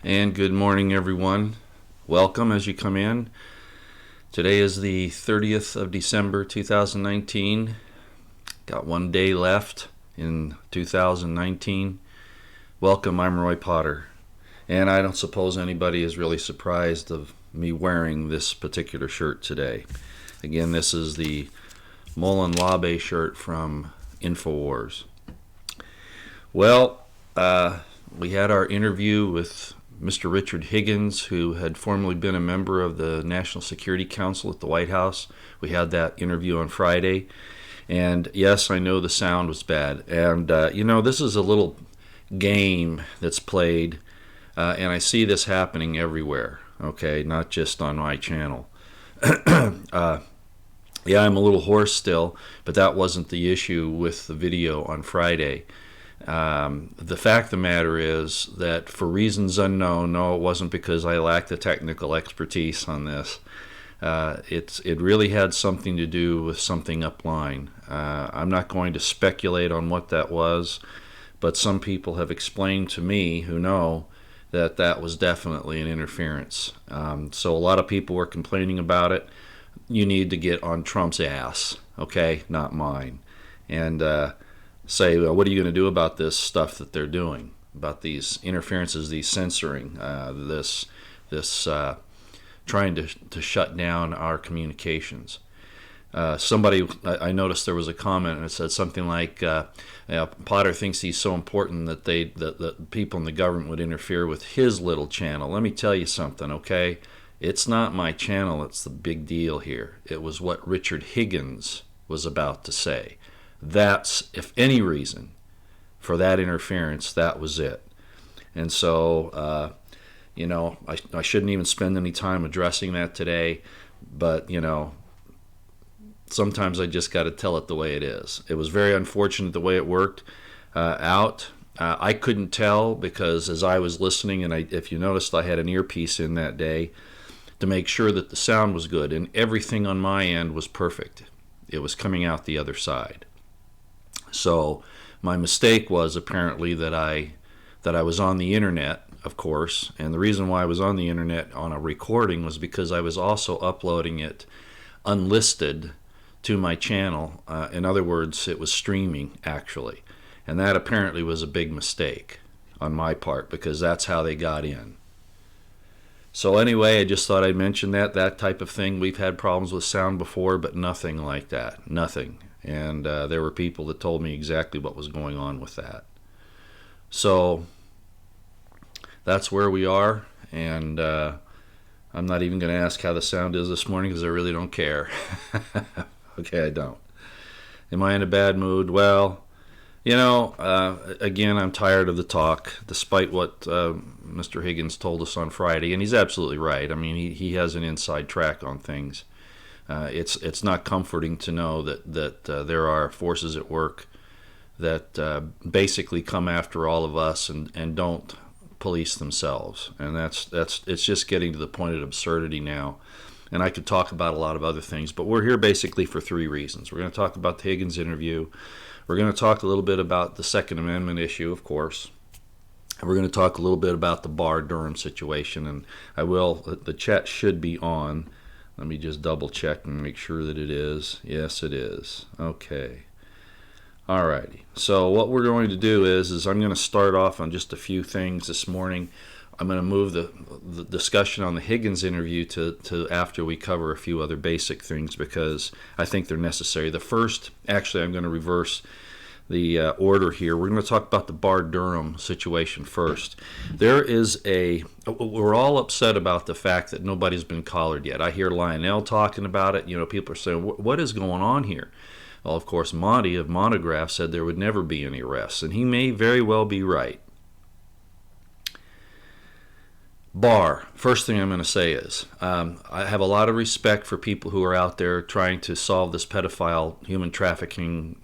And good morning, everyone. Welcome as you come in. Today is the 30th of December 2019. Got one day left in 2019. Welcome, I'm Roy Potter. And I don't suppose anybody is really surprised of me wearing this particular shirt today. Again, this is the Mullen Labe shirt from InfoWars. Well, we had our interview with Mr. Richard Higgins, who had formerly been a member of the National Security Council at the White House. We had that interview on Friday. And yes, I know the sound was bad. And, this is a little game that's played, and I see this happening everywhere, okay, not just on my channel. Yeah, I'm a little hoarse still, but that wasn't the issue with the video on Friday. The fact of the matter is that for reasons unknown, no, it wasn't because I lacked the technical expertise on this. It really had something to do with something upline. I'm not going to speculate on what that was, but some people have explained to me who know that that was definitely an interference. So a lot of people were complaining about it. You need to get on Trump's ass, okay, not mine. And say, well, what are you going to do about this stuff that they're doing, about these interferences, these censoring, this trying to shut down our communications. Somebody, I noticed there was a comment and it said something like, Potter thinks he's so important that the people in the government would interfere with his little channel. Let me tell you something, okay? It's not my channel, it's the big deal here. It was what Richard Higgins was about to say. That's, if any reason for that interference, that was it. And so, I shouldn't even spend any time addressing that today, but, sometimes I just got to tell it the way it is. It was very unfortunate the way it worked out. I couldn't tell because as I was listening, and if you noticed, I had an earpiece in that day to make sure that the sound was good, and everything on my end was perfect. It was coming out the other side. So my mistake was apparently that I was on the internet, of course, and the reason why I was on the internet on a recording was because I was also uploading it unlisted to my channel. In other words, it was streaming actually, and that apparently was a big mistake on my part because that's how they got in. So anyway, I just thought I'd mention that type of thing. We've had problems with sound before, but nothing like that, nothing. And there were people that told me exactly what was going on with that. So that's where we are, and I'm not even going to ask how the sound is this morning because I really don't care. Okay, I don't. Am I in a bad mood? Well, again, I'm tired of the talk, despite what Mr. Higgins told us on Friday, and he's absolutely right. I mean, he has an inside track on things. It's not comforting to know that there are forces at work that basically come after all of us and don't police themselves, and it's just getting to the point of absurdity now. And I could talk about a lot of other things, but we're here basically for three reasons. We're going to talk about the Higgins interview. We're going to talk a little bit about the Second Amendment issue, of course. And we're going to talk a little bit about the Barr-Durham situation, and the chat should be on. Let me just double check and make sure that it is. Yes, it is. Okay. Alrighty. So what we're going to do is I'm going to start off on just a few things this morning. I'm going to move the discussion on the Higgins interview to after we cover a few other basic things because I think they're necessary. The first, actually, I'm going to reverse the order here. We're going to talk about the Barr-Durham situation first. We're all upset about the fact that nobody's been collared yet. I hear Lionel talking about it. People are saying, what is going on here? Well, of course, Monty of Monograph said there would never be any arrests, and he may very well be right. Barr, first thing I'm going to say is I have a lot of respect for people who are out there trying to solve this pedophile human trafficking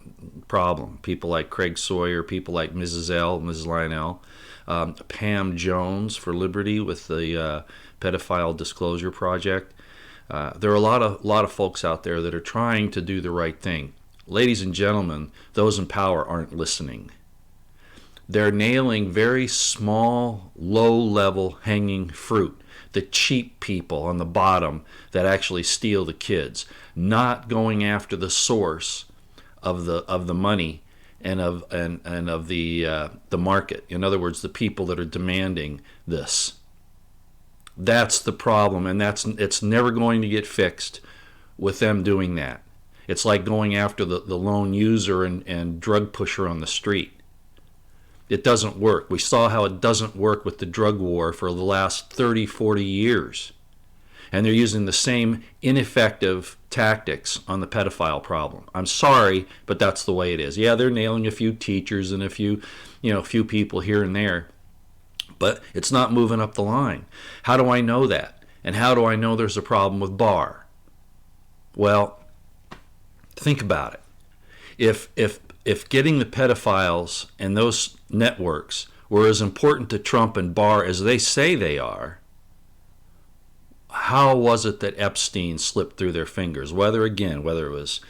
problem. People like Craig Sawyer, people like Mrs. Lionel, Pam Jones for Liberty with the Pedophile Disclosure Project. There are a lot of folks out there that are trying to do the right thing. Ladies and gentlemen, those in power aren't listening. They're nailing very small, low-level hanging fruit. The cheap people on the bottom that actually steal the kids, not going after the source of the money and of the market. In other words, the people that are demanding this. That's the problem, and it's never going to get fixed with them doing that. It's like going after the lone user and drug pusher on the street. It doesn't work. We saw how it doesn't work with the drug war for the last 30, 40 years. And they're using the same ineffective tactics on the pedophile problem. I'm sorry, but that's the way it is. Yeah, they're nailing a few teachers and a few people here and there, but it's not moving up the line. How do I know that? And how do I know there's a problem with Barr? Well, think about it. If getting the pedophiles and those networks were as important to Trump and Barr as they say they are, how was it that Epstein slipped through their fingers? Whether it was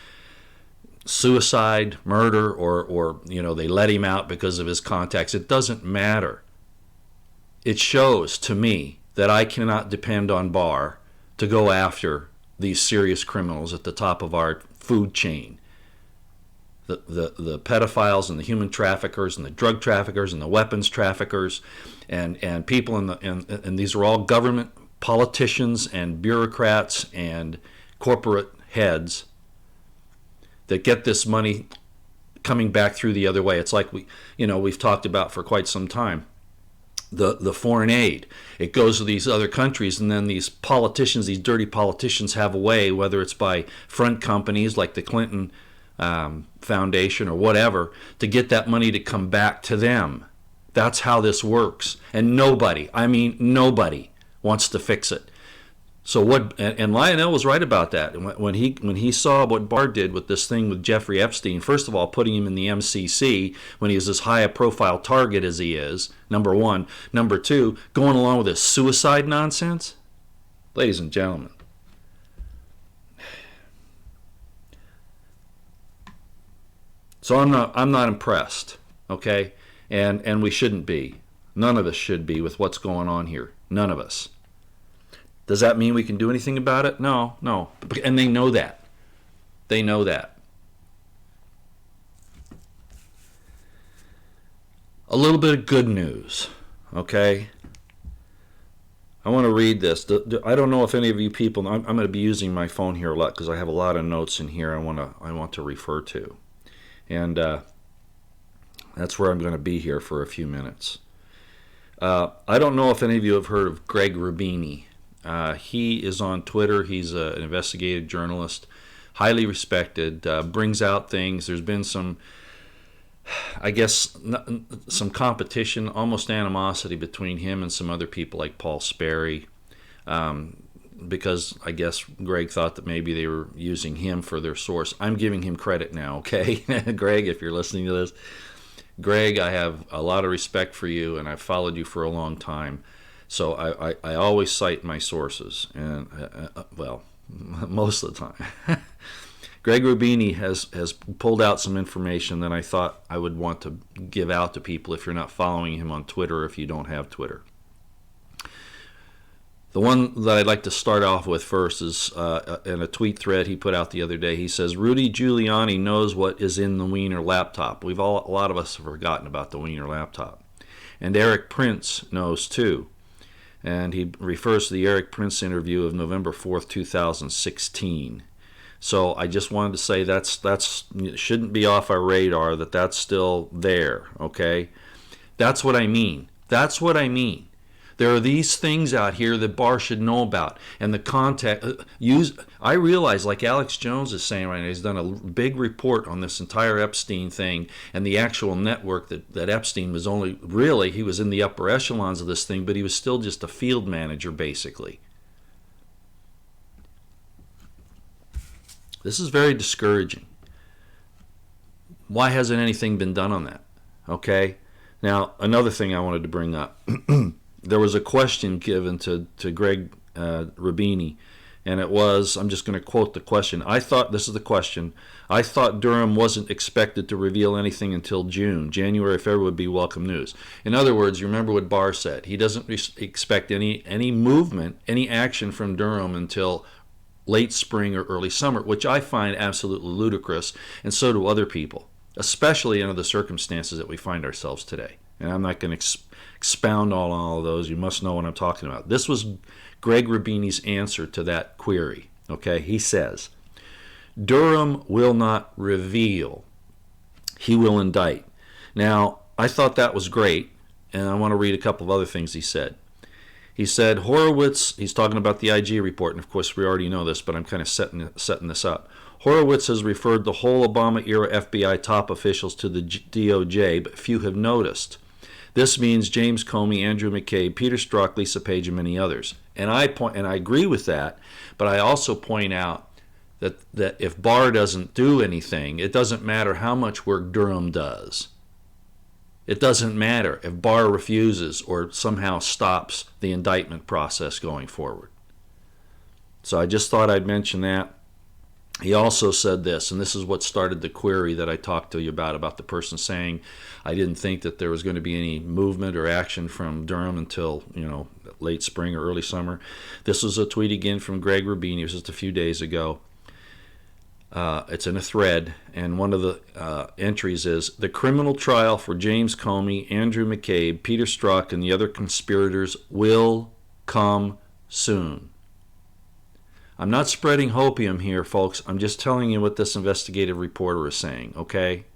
suicide, murder, or they let him out because of his contacts, it doesn't matter. It shows to me that I cannot depend on Barr to go after these serious criminals at the top of our food chain. The pedophiles and the human traffickers and the drug traffickers and the weapons traffickers and people and these are all government politicians and bureaucrats and corporate heads that get this money coming back through the other way. It's like we've talked about for quite some time. The foreign aid, it goes to these other countries, and then these politicians, these dirty politicians, have a way, whether it's by front companies like the Clinton Foundation or whatever, to get that money to come back to them. That's how this works, and nobody wants to fix it. So and Lionel was right about that. When he saw what Barr did with this thing with Jeffrey Epstein, first of all, putting him in the MCC when he is as high a profile target as he is, number one. Number two, going along with this suicide nonsense. Ladies and gentlemen, so I'm not impressed, okay? And we shouldn't be. None of us should be with what's going on here. None of us. Does that mean we can do anything about it? No. And they know that. They know that. A little bit of good news, okay? I want to read this. I don't know if any of you people, I'm going to be using my phone here a lot because I have a lot of notes in here I want to refer to. And that's where I'm going to be here for a few minutes. I don't know if any of you have heard of Greg Rubini. He is on Twitter. He's an investigative journalist, highly respected, brings out things. There's been some competition, almost animosity between him and some other people like Paul Sperry, because I guess Greg thought that maybe they were using him for their source. I'm giving him credit now, okay? Greg, if you're listening to this. Greg, I have a lot of respect for you, and I've followed you for a long time. So I always cite my sources, and most of the time. Greg Rubini has pulled out some information that I thought I would want to give out to people if you're not following him on Twitter, if you don't have Twitter. The one that I'd like to start off with first is in a tweet thread he put out the other day. He says, Rudy Giuliani knows what is in the Wiener laptop. A lot of us have forgotten about the Wiener laptop. And Eric Prince knows too. And he refers to the Eric Prince interview of November 4th, 2016. So I just wanted to say that's shouldn't be off our radar, that's still there, okay? That's what I mean. That's what I mean. There are these things out here that Barr should know about, and the contact I realize, like Alex Jones is saying right now, he's done a big report on this entire Epstein thing and the actual network that Epstein was he was in the upper echelons of this thing, but he was still just a field manager basically. This is very discouraging. Why hasn't anything been done on that? Okay. Now, another thing I wanted to bring up. There was a question given to Greg Rubini, And it was, I'm just going to quote the question. This is the question, I thought Durham wasn't expected to reveal anything until June. January, February would be welcome news. In other words, you remember what Barr said. He doesn't expect any movement, any action from Durham until late spring or early summer, which I find absolutely ludicrous, and so do other people, especially under the circumstances that we find ourselves today. And I'm not going to expound on all of those. You must know what I'm talking about. This was Greg Rubini's answer to that query. Okay, he says, Durham will not reveal. He will indict. Now, I thought that was great, and I want to read a couple of other things he said. He said, Horowitz, he's talking about the IG report, and of course we already know this, but I'm kind of setting this up. Horowitz has referred the whole Obama-era FBI top officials to the DOJ, but few have noticed. This means James Comey, Andrew McCabe, Peter Strzok, Lisa Page, and many others. And I agree with that, but I also point out that if Barr doesn't do anything, it doesn't matter how much work Durham does. It doesn't matter if Barr refuses or somehow stops the indictment process going forward. So I just thought I'd mention that. He also said this, and this is what started the query that I talked to you about the person saying, I didn't think that there was going to be any movement or action from Durham until, late spring or early summer. This was a tweet again from Greg Rubini. It was just a few days ago. It's in a thread, and one of the entries is, the criminal trial for James Comey, Andrew McCabe, Peter Strzok, and the other conspirators will come soon. I'm not spreading hopium here, folks. I'm just telling you what this investigative reporter is saying, okay?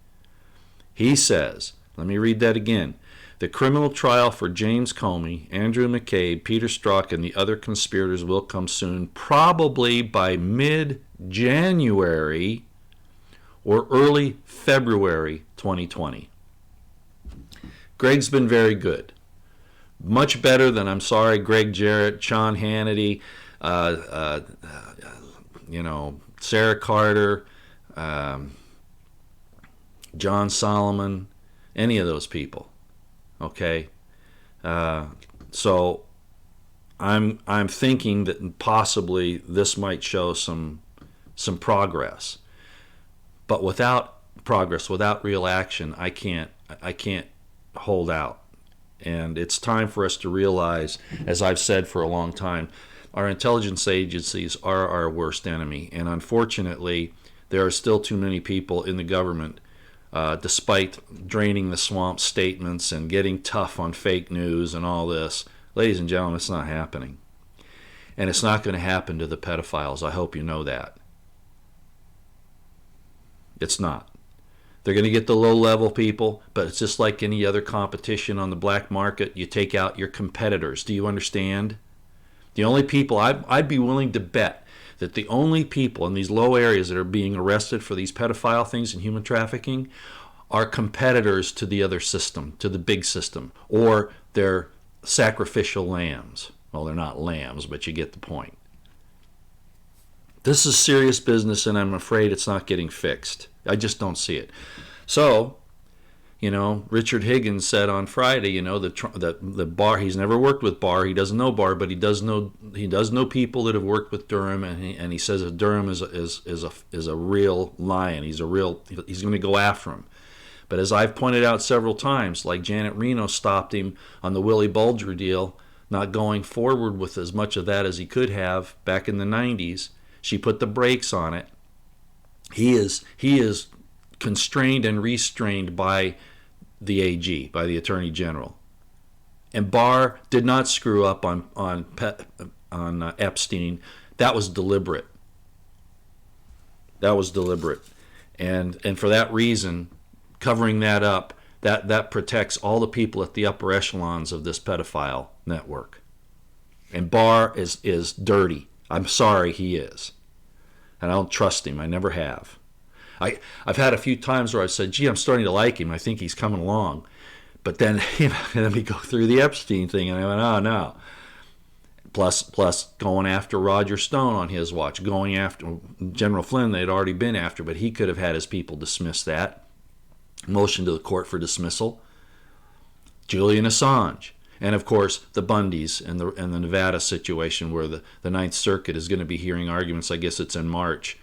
He says, let me read that again. The criminal trial for James Comey, Andrew McCabe, Peter Strzok, and the other conspirators will come soon, probably by mid-January or early February 2020. Greg's been very good. Much better than, I'm sorry, Greg Jarrett, Sean Hannity, Sarah Carter, John Solomon, any of those people. Okay, so I'm thinking that possibly this might show some progress, but without progress, without real action, I can't hold out. And it's time for us to realize, as I've said for a long time, our intelligence agencies are our worst enemy. And unfortunately, there are still too many people in the government, despite draining the swamp statements and getting tough on fake news and all this. Ladies and gentlemen, it's not happening. And it's not going to happen to the pedophiles. I hope you know that. It's not. They're going to get the low-level people, but it's just like any other competition on the black market. You take out your competitors. Do you understand? The only people, I'd be willing to bet that the only people in these low areas that are being arrested for these pedophile things and human trafficking are competitors to the other system, to the big system, or they're sacrificial lambs. Well, they're not lambs, but you get the point. This is serious business, and I'm afraid it's not getting fixed. I just don't see it. So, Richard Higgins said on Friday, the Barr, he's never worked with Barr, he doesn't know Barr, but he does know people that have worked with Durham, and he says that Durham is a real lion. He's going to go after him. But as I've pointed out several times, like Janet Reno stopped him on the Willie Bulger deal, not going forward with as much of that as he could have back in the 90s. She put the brakes on it. He is constrained and restrained by the AG, by the Attorney General. And Barr did not screw up on Epstein. That was deliberate. And for that reason, covering that up, that protects all the people at the upper echelons of this pedophile network. And Barr is dirty. I'm sorry, he is. And I don't trust him. I never have. I've had a few times where I've said, gee, I'm starting to like him. I think he's coming along. But then let me go through the Epstein thing, and I went, oh, no. Plus going after Roger Stone on his watch, going after General Flynn, they'd already been after, but he could have had his people dismiss that. Motion to the court for dismissal. Julian Assange. And of course, the Bundys and the Nevada situation where the Ninth Circuit is going to be hearing arguments, I guess it's in March,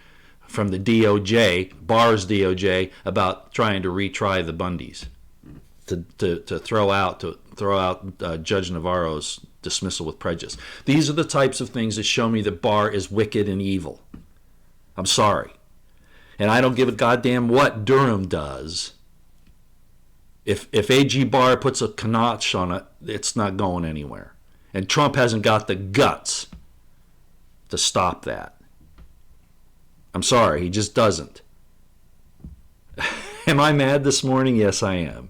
from the DOJ, Barr's DOJ, about trying to retry the Bundys, to throw out Judge Navarro's dismissal with prejudice. These are the types of things that show me that Barr is wicked and evil. I'm sorry. And I don't give a goddamn what Durham does. If AG Barr puts a notch on it, it's not going anywhere. And Trump hasn't got the guts to stop that. I'm sorry, he just doesn't. Am I mad this morning? Yes, I am.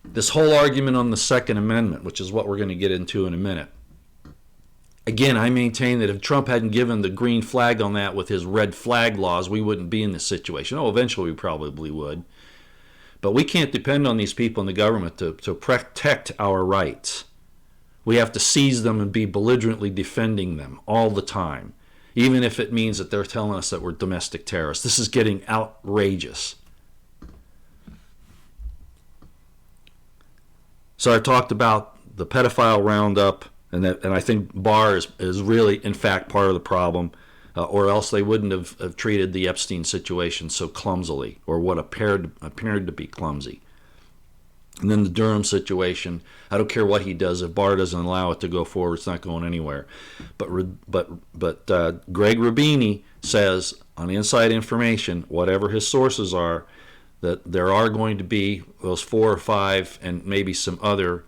This whole argument on the Second Amendment, which is what we're going to get into in a minute. Again, I maintain that if Trump hadn't given the green flag on that with his red flag laws, we wouldn't be in this situation. Oh, eventually we probably would. But we can't depend on these people in the government to protect our rights. We have to seize them and be belligerently defending them all the time, even if it means that they're telling us that we're domestic terrorists. This is getting outrageous. So I talked about the pedophile roundup, and I think Barr is really, in fact, part of the problem. Or else they wouldn't have treated the Epstein situation so clumsily, or what appeared to be clumsy. And then the Durham situation, I don't care what he does. If Barr doesn't allow it to go forward, it's not going anywhere. But Greg Rubini says on inside information, whatever his sources are, that there are going to be those 4 or 5 and maybe some other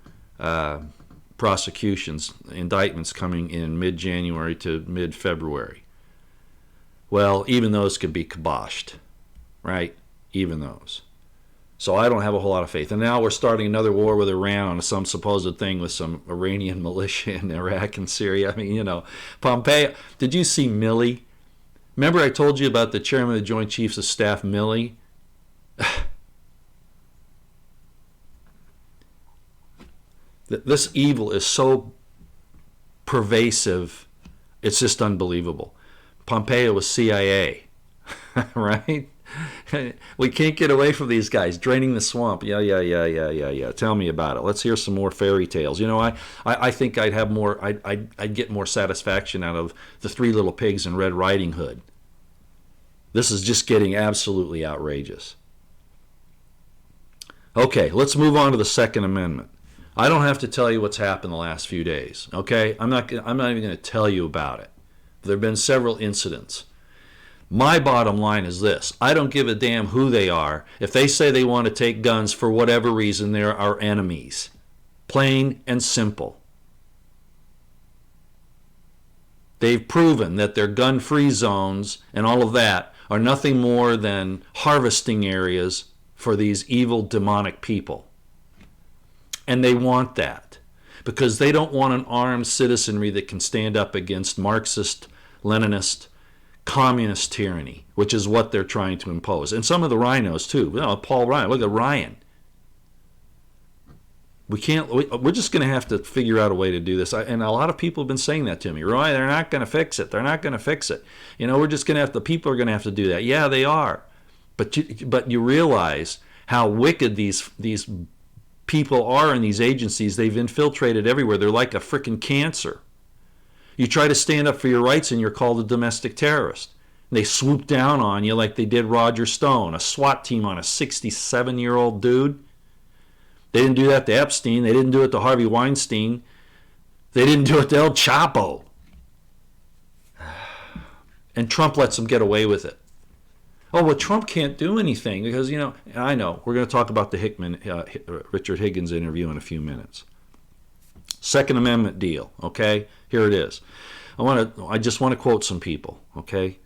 prosecutions, indictments coming in mid-January to mid-February. Well, even those could be kiboshed, right? Even those. So I don't have a whole lot of faith. And now we're starting another war with Iran on some supposed thing with some Iranian militia in Iraq and Syria. I mean, Pompeo. Did you see Milley? Remember I told you about the chairman of the Joint Chiefs of Staff, Milley? This evil is so pervasive, it's just unbelievable. Pompeo was CIA, right? We can't get away from these guys draining the swamp. Yeah. Tell me about it. Let's hear some more fairy tales. I think I'd have more. I'd get more satisfaction out of the Three Little Pigs and Red Riding Hood. This is just getting absolutely outrageous. Okay, let's move on to the Second Amendment. I don't have to tell you what's happened the last few days. Okay, I'm not even going to tell you about it. There have been several incidents. My bottom line is this. I don't give a damn who they are. If they say they want to take guns for whatever reason, they're our enemies. Plain and simple. They've proven that their gun-free zones and all of that are nothing more than harvesting areas for these evil, demonic people. And they want that because they don't want an armed citizenry that can stand up against Marxist, Leninist, communist tyranny, which is what they're trying to impose. And some of the rhinos too. Paul Ryan, look at Ryan. We're just going to have to figure out a way to do this. And a lot of people have been saying that to me. Roy, they're not going to fix it. They're not going to fix it. We're just going to have to, people are going to have to do that. Yeah, they are. But you realize how wicked these people are in these agencies. They've infiltrated everywhere. They're like a freaking cancer. You try to stand up for your rights and you're called a domestic terrorist. They swoop down on you like they did Roger Stone, a SWAT team on a 67-year-old dude. They didn't do that to Epstein. They didn't do it to Harvey Weinstein. They didn't do it to El Chapo. And Trump lets them get away with it. Oh, well, Trump can't do anything because, I know. We're going to talk about the Richard Higgins interview in a few minutes. Second Amendment deal, okay? Here it is. I just want to quote some people, okay?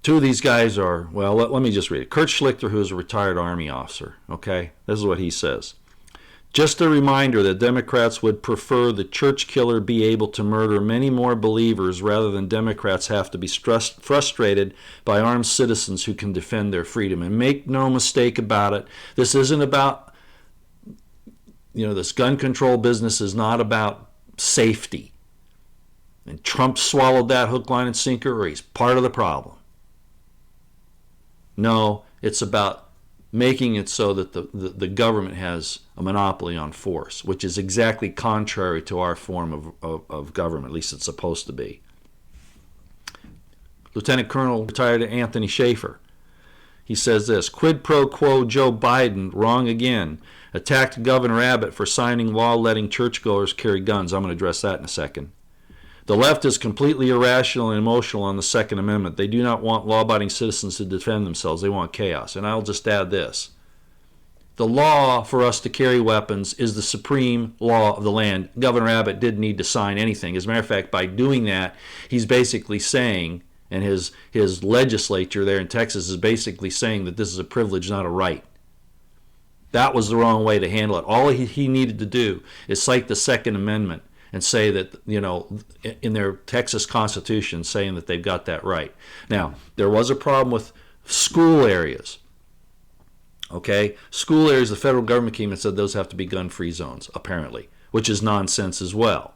Two of these guys are, well, let me just read it. Kurt Schlichter, who is a retired Army officer, okay? This is what he says. Just a reminder that Democrats would prefer the church killer be able to murder many more believers rather than Democrats have to be frustrated by armed citizens who can defend their freedom. And make no mistake about it, this isn't about, this gun control business is not about safety. And Trump swallowed that hook, line, and sinker, or he's part of the problem. No, it's about making it so that the government has a monopoly on force, which is exactly contrary to our form of government, at least it's supposed to be. Lieutenant Colonel retired Anthony Schaefer. He says this: quid pro quo Joe Biden, wrong again. Attacked Governor Abbott for signing law letting churchgoers carry guns. I'm going to address that in a second. The left is completely irrational and emotional on the Second Amendment. They do not want law-abiding citizens to defend themselves. They want chaos. And I'll just add this. The law for us to carry weapons is the supreme law of the land. Governor Abbott didn't need to sign anything. As a matter of fact, by doing that, he's basically saying, and his legislature there in Texas is basically saying that this is a privilege, not a right. That was the wrong way to handle it. All he needed to do is cite the Second Amendment and say that, in their Texas Constitution, saying that they've got that right. Now, there was a problem with school areas. Okay? School areas, the federal government came and said those have to be gun-free zones, apparently, which is nonsense as well.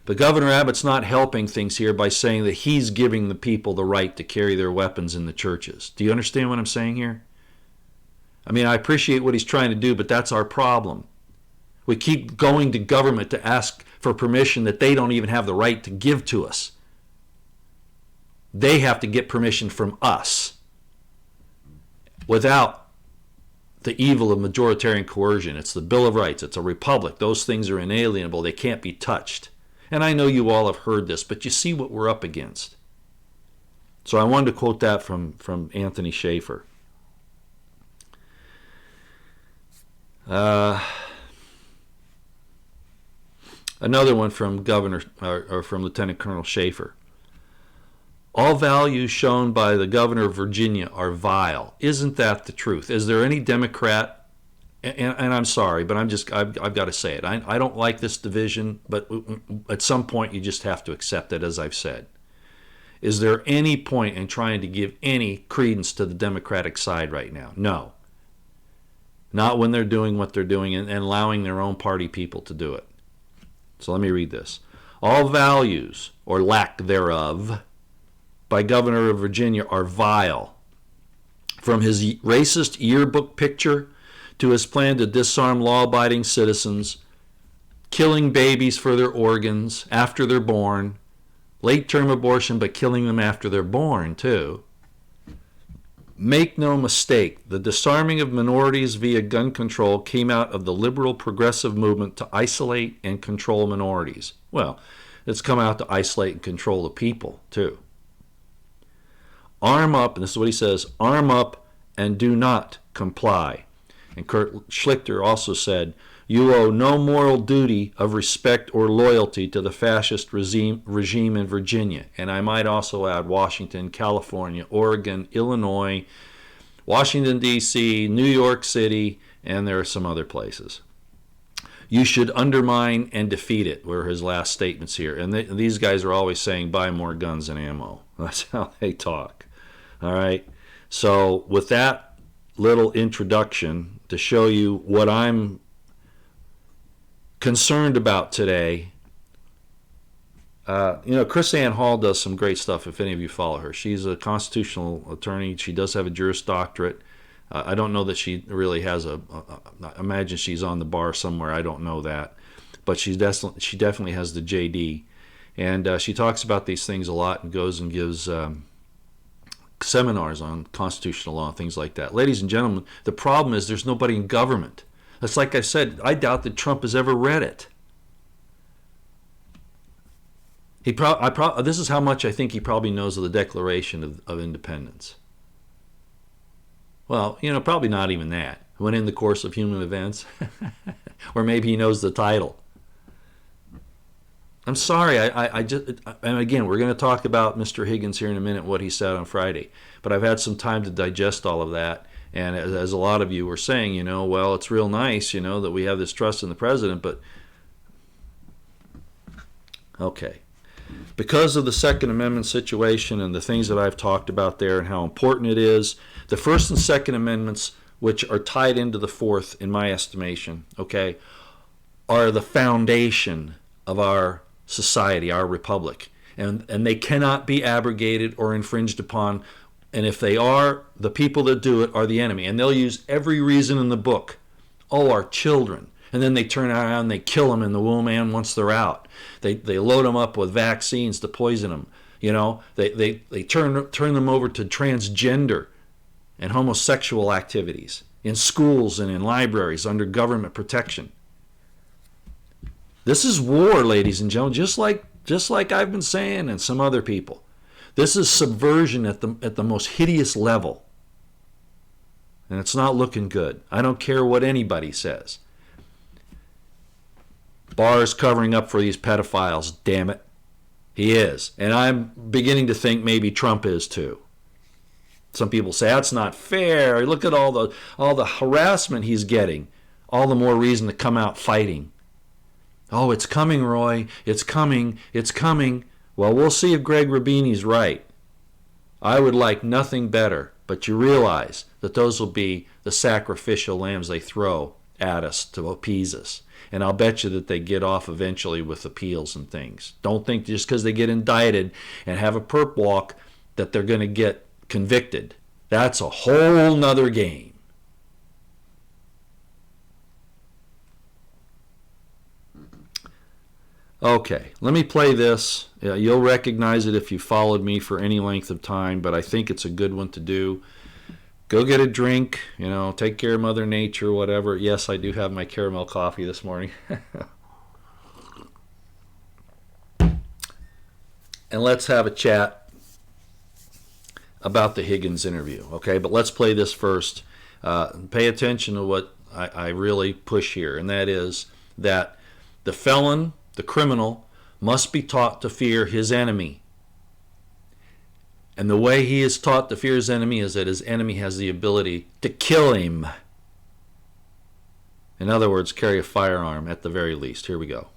But Governor Abbott's not helping things here by saying that he's giving the people the right to carry their weapons in the churches. Do you understand what I'm saying here? I mean, I appreciate what he's trying to do, but that's our problem. We keep going to government to ask for permission that they don't even have the right to give to us. They have to get permission from us. Without the evil of majoritarian coercion, it's the Bill of Rights, it's a republic. Those things are inalienable. They can't be touched. And I know you all have heard this, but you see what we're up against. So I wanted to quote that from Anthony Schaefer. Another one from from Lieutenant Colonel Schaefer. All values shown by the governor of Virginia are vile. Isn't that the truth? Is there any Democrat, and I'm sorry, but I've got to say it. I don't like this division, but at some point you just have to accept it, as I've said. Is there any point in trying to give any credence to the Democratic side right now? No. Not when they're doing what they're doing and allowing their own party people to do it. So let me read this. All values, or lack thereof, by Governor of Virginia are vile. From his racist yearbook picture to his plan to disarm law-abiding citizens, killing babies for their organs after they're born, late-term abortion, but killing them after they're born, too. Make no mistake, the disarming of minorities via gun control came out of the liberal progressive movement to isolate and control minorities. Well, it's come out to isolate and control the people, too. Arm up, and this is what he says, arm up and do not comply. And Kurt Schlichter also said, you owe no moral duty of respect or loyalty to the fascist regime in Virginia. And I might also add Washington, California, Oregon, Illinois, Washington, D.C., New York City, and there are some other places. You should undermine and defeat it, were his last statements here. And these guys are always saying, buy more guns and ammo. That's how they talk. All right? So with that little introduction to show you what I'm concerned about today, Chris Ann Hall does some great stuff if any of you follow her. She's a constitutional attorney. She does have a Juris Doctorate. I don't know that she really has I imagine she's on the bar somewhere. I don't know that. But she definitely has the JD. And she talks about these things a lot and goes and gives seminars on constitutional law and things like that. Ladies and gentlemen, the problem is there's nobody in government. That's like I said, I doubt that Trump has ever read it. This is how much I think he probably knows of the Declaration of Independence. Well, probably not even that. When in the course of human events. Or maybe he knows the title. I'm sorry, and again, we're going to talk about Mr. Higgins here in a minute, what he said on Friday. But I've had some time to digest all of that. And as a lot of you were saying, well, it's real nice, that we have this trust in the president, but okay. Because of the Second Amendment situation and the things that I've talked about there and how important it is, the First and Second Amendments, which are tied into the Fourth, in my estimation, okay, are the foundation of our society, our republic. And they cannot be abrogated or infringed upon And if they are, the people that do it are the enemy. And they'll use every reason in the book. Oh, our children. And then they turn around and they kill them in the womb and once they're out. They load them up with vaccines to poison them. They turn them over to transgender and homosexual activities in schools and in libraries under government protection. This is war, ladies and gentlemen, just like I've been saying and some other people. This is subversion at the most hideous level. And it's not looking good. I don't care what anybody says. Barr's covering up for these pedophiles, damn it. He is. And I'm beginning to think maybe Trump is too. Some people say that's not fair. Look at all the harassment he's getting. All the more reason to come out fighting. Oh, it's coming, Roy. It's coming. It's coming. Well, we'll see if Greg Rubini's right. I would like nothing better, but you realize that those will be the sacrificial lambs they throw at us to appease us. And I'll bet you that they get off eventually with appeals and things. Don't think just because they get indicted and have a perp walk that they're going to get convicted. That's a whole nother game. Okay, let me play this. You'll recognize it if you followed me for any length of time, but I think it's a good one to do. Go get a drink, take care of Mother Nature, whatever. Yes, I do have my caramel coffee this morning. And let's have a chat about the Higgins interview, okay? But let's play this first. Pay attention to what I really push here, and that is that the felon, the criminal, must be taught to fear his enemy. And the way he is taught to fear his enemy is that his enemy has the ability to kill him. In other words, carry a firearm at the very least. Here we go.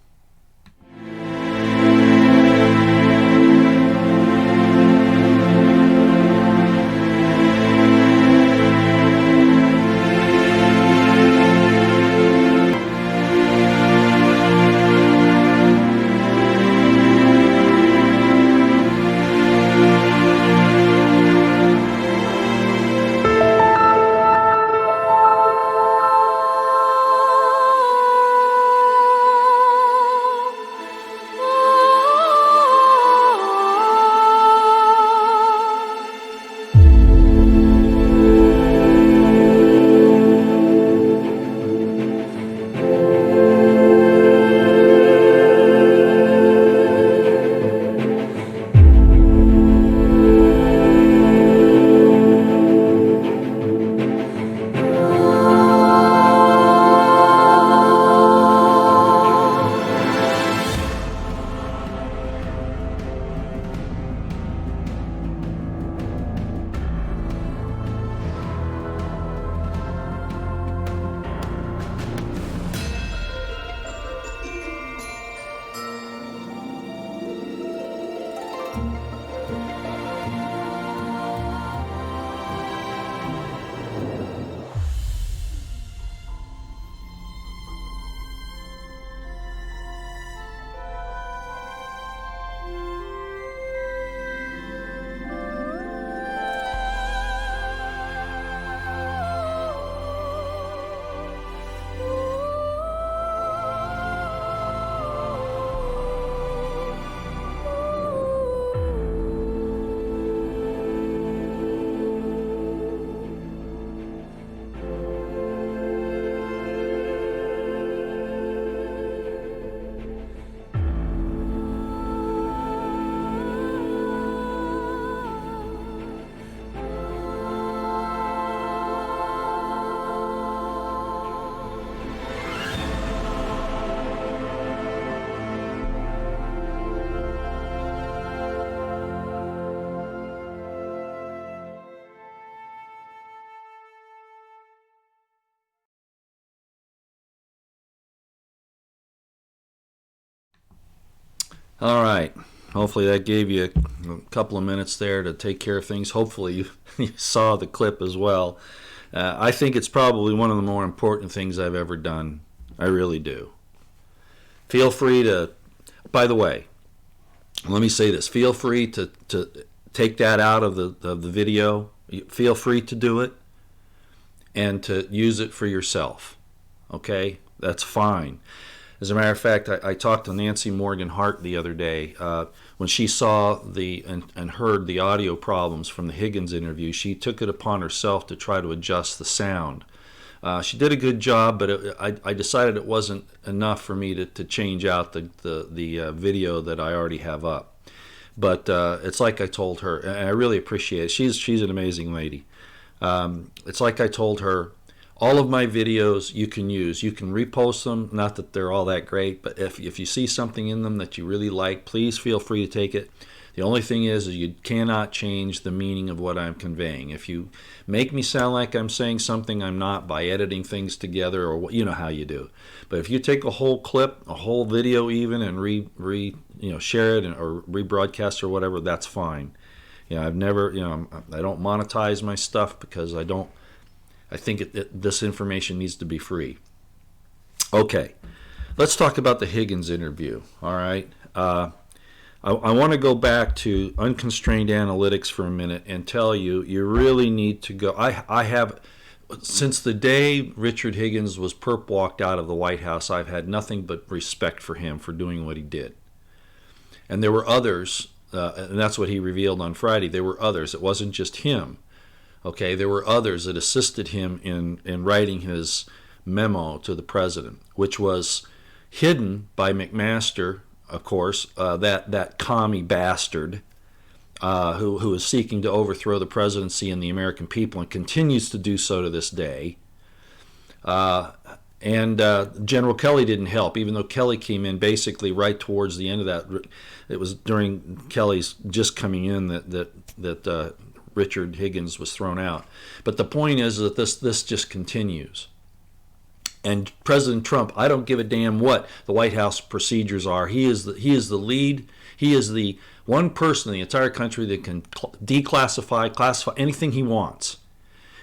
All right. Hopefully that gave you a couple of minutes there to take care of things. Hopefully you saw the clip as well. I think it's probably one of the more important things I've ever done. I really do. Feel free to, by the way, let me say this. Feel free to take that out of the video, feel free to do it and to use it for yourself. Okay? That's fine. As a matter of fact, I talked to Nancy Morgan Hart the other day. When she saw and heard the audio problems from the Higgins interview, she took it upon herself to try to adjust the sound. She did a good job, but I decided it wasn't enough for me to change out the video that I already have up. But it's like I told her, and I really appreciate it. She's an amazing lady. It's like I told her, all of my videos you can use. You can repost them. Not that they're all that great, but if you see something in them that you really like, please feel free to take it. The only thing is you cannot change the meaning of what I'm conveying. If you make me sound like I'm saying something I'm not by editing things together, or you know how you do. But if you take a whole clip, a whole video even, and share it or rebroadcast or whatever, that's fine. I've never, I don't monetize my stuff because I think this information needs to be free. Okay, let's talk about the Higgins interview. All right. I want to go back to unconstrained analytics for a minute and tell you, you really need to go. I have, since the day Richard Higgins was perp walked out of the White House, I've had nothing but respect for him for doing what he did. And there were others, and that's what he revealed on Friday. There were others. It wasn't just him. Okay, there were others that assisted him in writing his memo to the president, which was hidden by McMaster, of course, that commie bastard who is seeking to overthrow the presidency and the American people and continues to do so to this day. And General Kelly didn't help, even though Kelly came in basically right towards the end of that. It was during Kelly's just coming in that Richard Higgins was thrown out. But the point is that this just continues. And President Trump, I don't give a damn what the White House procedures are. He is the lead. He is the one person in the entire country that can declassify, classify anything he wants.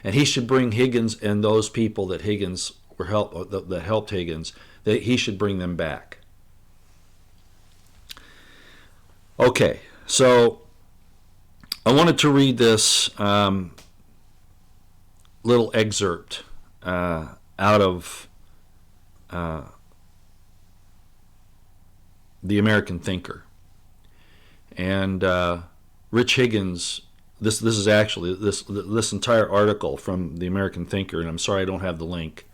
And he should bring Higgins and those people that helped Higgins, that he should bring them back. Okay, so I wanted to read this little excerpt out of The American Thinker. And Rich Higgins, this is actually this entire article from The American Thinker, and I'm sorry I don't have the link,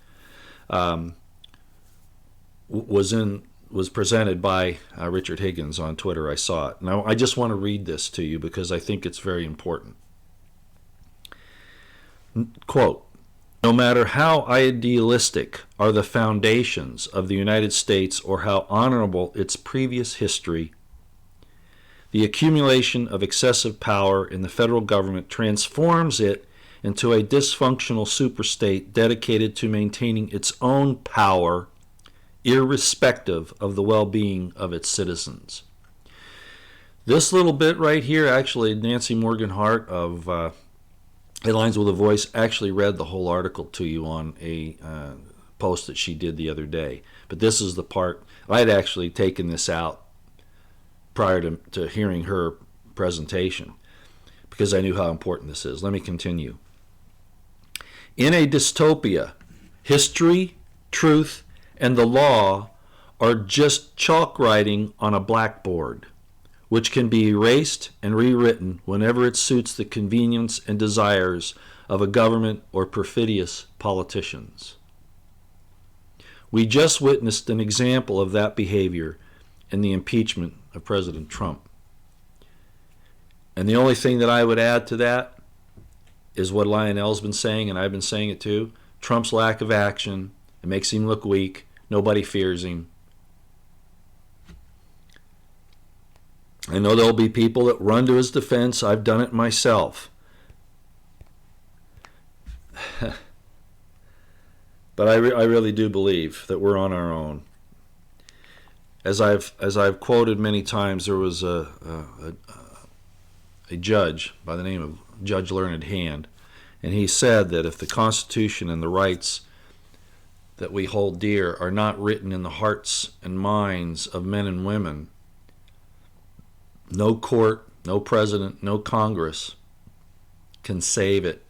was presented by Richard Higgins on Twitter. I saw it. Now I just want to read this to you because I think it's very important. Quote, "No matter how idealistic are the foundations of the United States or how honorable its previous history, the accumulation of excessive power in the federal government transforms it into a dysfunctional superstate dedicated to maintaining its own power, irrespective of the well-being of its citizens." This little bit right here, actually, Nancy Morgan Hart of Headlines with a Voice actually read the whole article to you on a post that she did the other day. But this is the part, I had actually taken this out prior to hearing her presentation because I knew how important this is. Let me continue. "In a dystopia, history, truth, and the law are just chalk writing on a blackboard, which can be erased and rewritten whenever it suits the convenience and desires of a government or perfidious politicians. We just witnessed an example of that behavior in the impeachment of President Trump. And the only thing that I would add to that is what Lionel's been saying, and I've been saying it too. Trump's lack of action, it makes him look weak. Nobody fears him. I know there'll be people that run to his defense. I've done it myself. But I really do believe that we're on our own. As I've quoted many times, there was a judge by the name of Judge Learned Hand, and he said that if the Constitution and the rights that we hold dear are not written in the hearts and minds of men and women, no court, No president, no Congress can save it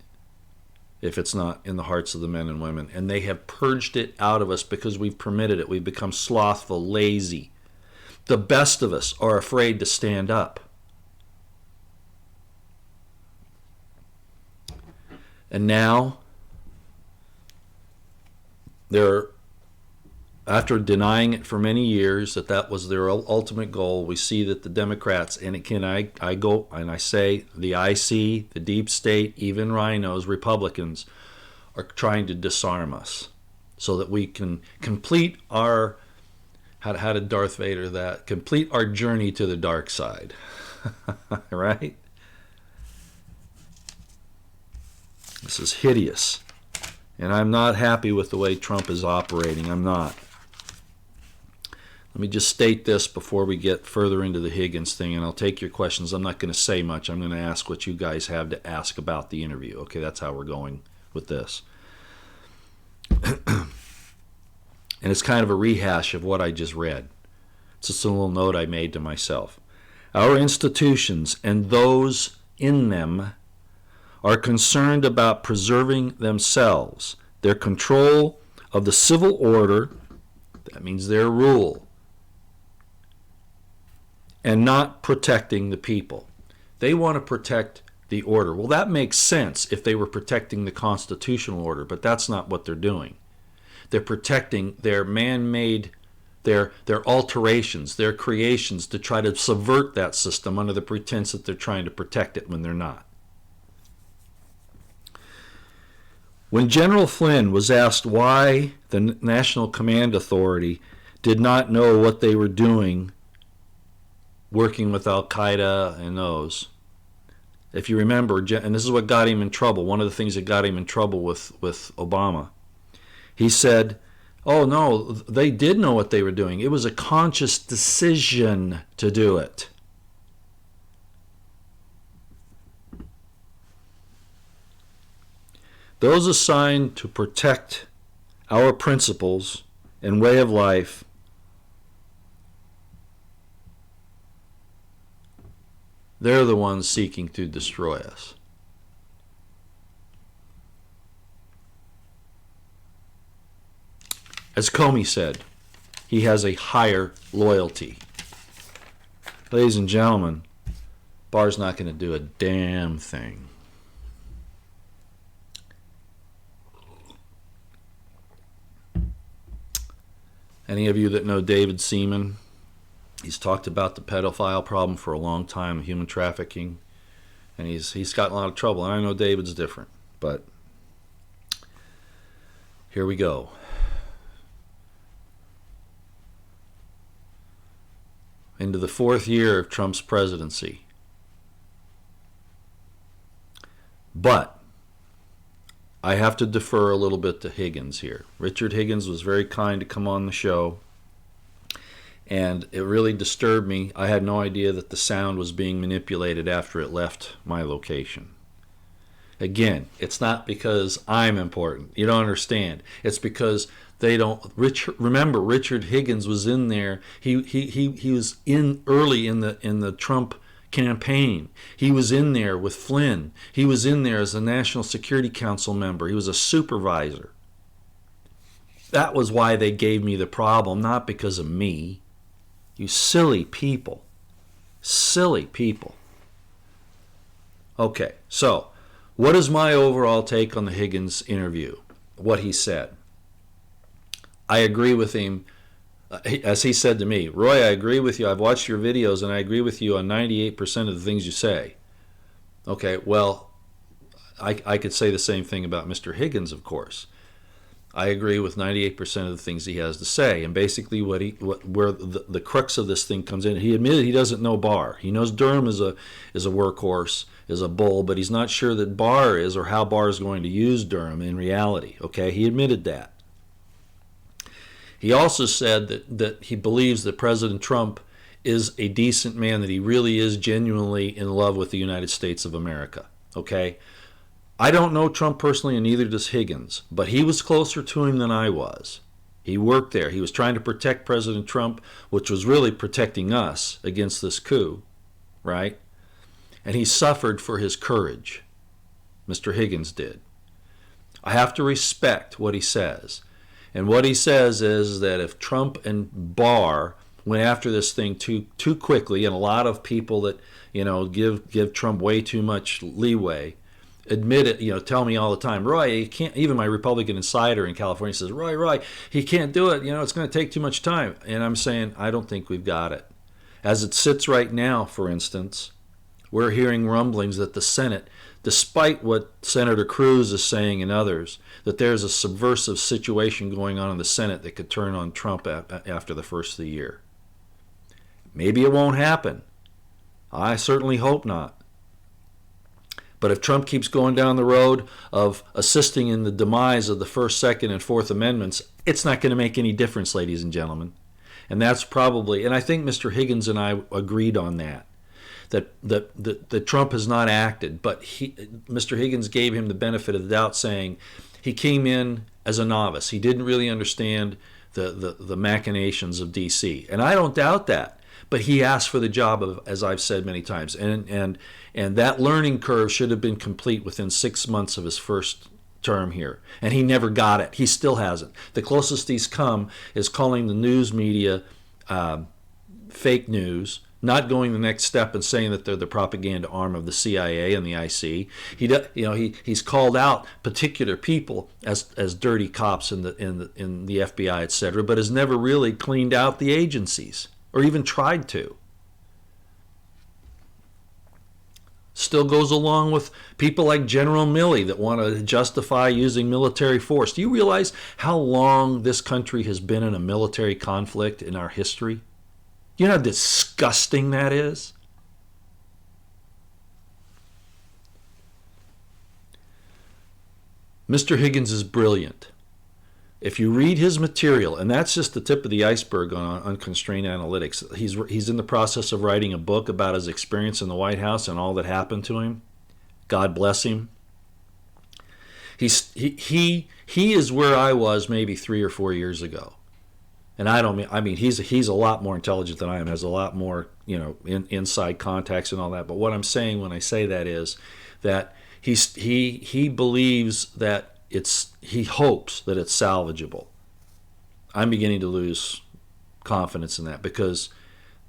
if it's not in the hearts of the men and women. And they have purged it out of us because we've permitted it. We've become slothful, lazy. The best of us are afraid to stand up. And now, after denying it for many years that was their ultimate goal, we see that the Democrats, and again, I go and I say the IC, the deep state, even rhinos, Republicans, are trying to disarm us so that we can complete our, how did Darth Vader that? Complete our journey to the dark side. Right? This is hideous. And I'm not happy with the way Trump is operating. I'm not. Let me just state this before we get further into the Higgins thing, and I'll take your questions. I'm not going to say much. I'm going to ask what you guys have to ask about the interview. Okay, that's how we're going with this. And it's kind of a rehash of what I just read. It's just a little note I made to myself. Our institutions and those in them are concerned about preserving themselves, their control of the civil order, that means their rule, and not protecting the people. They want to protect the order. Well, that makes sense if they were protecting the constitutional order, but that's not what they're doing. They're protecting their man-made, their alterations, their creations to try to subvert that system under the pretense that they're trying to protect it when they're not. When General Flynn was asked why the National Command Authority did not know what they were doing working with Al-Qaeda and those, if you remember, and this is what got him in trouble, one of the things that got him in trouble with Obama, he said, oh no, they did know what they were doing. It was a conscious decision to do it. Those assigned to protect our principles and way of life they're the ones seeking to destroy us. As Comey said, he has a higher loyalty. Ladies and gentlemen, Barr's not going to do a damn thing. Any of you that know David Seaman, he's talked about the pedophile problem for a long time, human trafficking, and he's gotten a lot of trouble. And I know David's different, but here we go. Into the fourth year of Trump's presidency. But I have to defer a little bit to Higgins here. Richard Higgins was very kind to come on the show, and it really disturbed me. I had no idea that the sound was being manipulated after it left my location. Again, it's not because I'm important. You don't understand. It's because they don't. Remember, Richard Higgins was in there. He was in early in the Trump campaign. He was in there with Flynn. He was in there as a National Security Council member. He was a supervisor. That was why they gave me the problem, not because of me. You silly people. Silly people. Okay, so what is my overall take on the Higgins interview? What he said. I agree with him. As he said to me, Roy, I agree with you. I've watched your videos and I agree with you on 98% of the things you say. Okay, well, I could say the same thing about Mr. Higgins, of course. I agree with 98% of the things he has to say. And basically where the crux of this thing comes in, he admitted he doesn't know Barr. He knows Durham is a workhorse, is a bull, but he's not sure that Barr is or how Barr is going to use Durham in reality. Okay, he admitted that. He also said that he believes that President Trump is a decent man, that he really is genuinely in love with the United States of America. Okay? I don't know Trump personally, and neither does Higgins, but he was closer to him than I was. He worked there. He was trying to protect President Trump, which was really protecting us against this coup, right? and he suffered for his courage. Mr. Higgins did. I have to respect what he says. And what he says is that if Trump and Barr went after this thing too quickly, and a lot of people that give Trump way too much leeway admit it, tell me all the time, Roy, he can't. Even my Republican insider in California says, Roy, he can't do it. It's going to take too much time. And I'm saying, I don't think we've got it. As it sits right now, for instance, we're hearing rumblings that the Senate, despite what Senator Cruz is saying and others, that there's a subversive situation going on in the Senate that could turn on Trump after the first of the year. Maybe it won't happen. I certainly hope not. But if Trump keeps going down the road of assisting in the demise of the First, Second, and Fourth Amendments, it's not going to make any difference, ladies and gentlemen. And that's probably, and I think Mr. Higgins and I agreed on that. That Trump has not acted, but Mr. Higgins gave him the benefit of the doubt, saying he came in as a novice. He didn't really understand the machinations of D.C., and I don't doubt that. But he asked for the job, as I've said many times, and that learning curve should have been complete within 6 months of his first term here, and he never got it. He still hasn't. The closest he's come is calling the news media fake news, not going the next step and saying that they're the propaganda arm of the CIA and the IC. He's called out particular people as dirty cops in the FBI, etc., but has never really cleaned out the agencies or even tried to. Still goes along with people like General Milley that want to justify using military force. Do you realize how long this country has been in a military conflict in our history? You know how disgusting that is? Mr. Higgins is brilliant. If you read his material, and that's just the tip of the iceberg on unconstrained analytics, he's in the process of writing a book about his experience in the White House and all that happened to him. God bless him. He is where I was maybe 3 or 4 years ago. And I mean he's a lot more intelligent than I am, has a lot more, inside contacts and all that. But what I'm saying when I say that is that he believes that he hopes that it's salvageable. I'm beginning to lose confidence in that because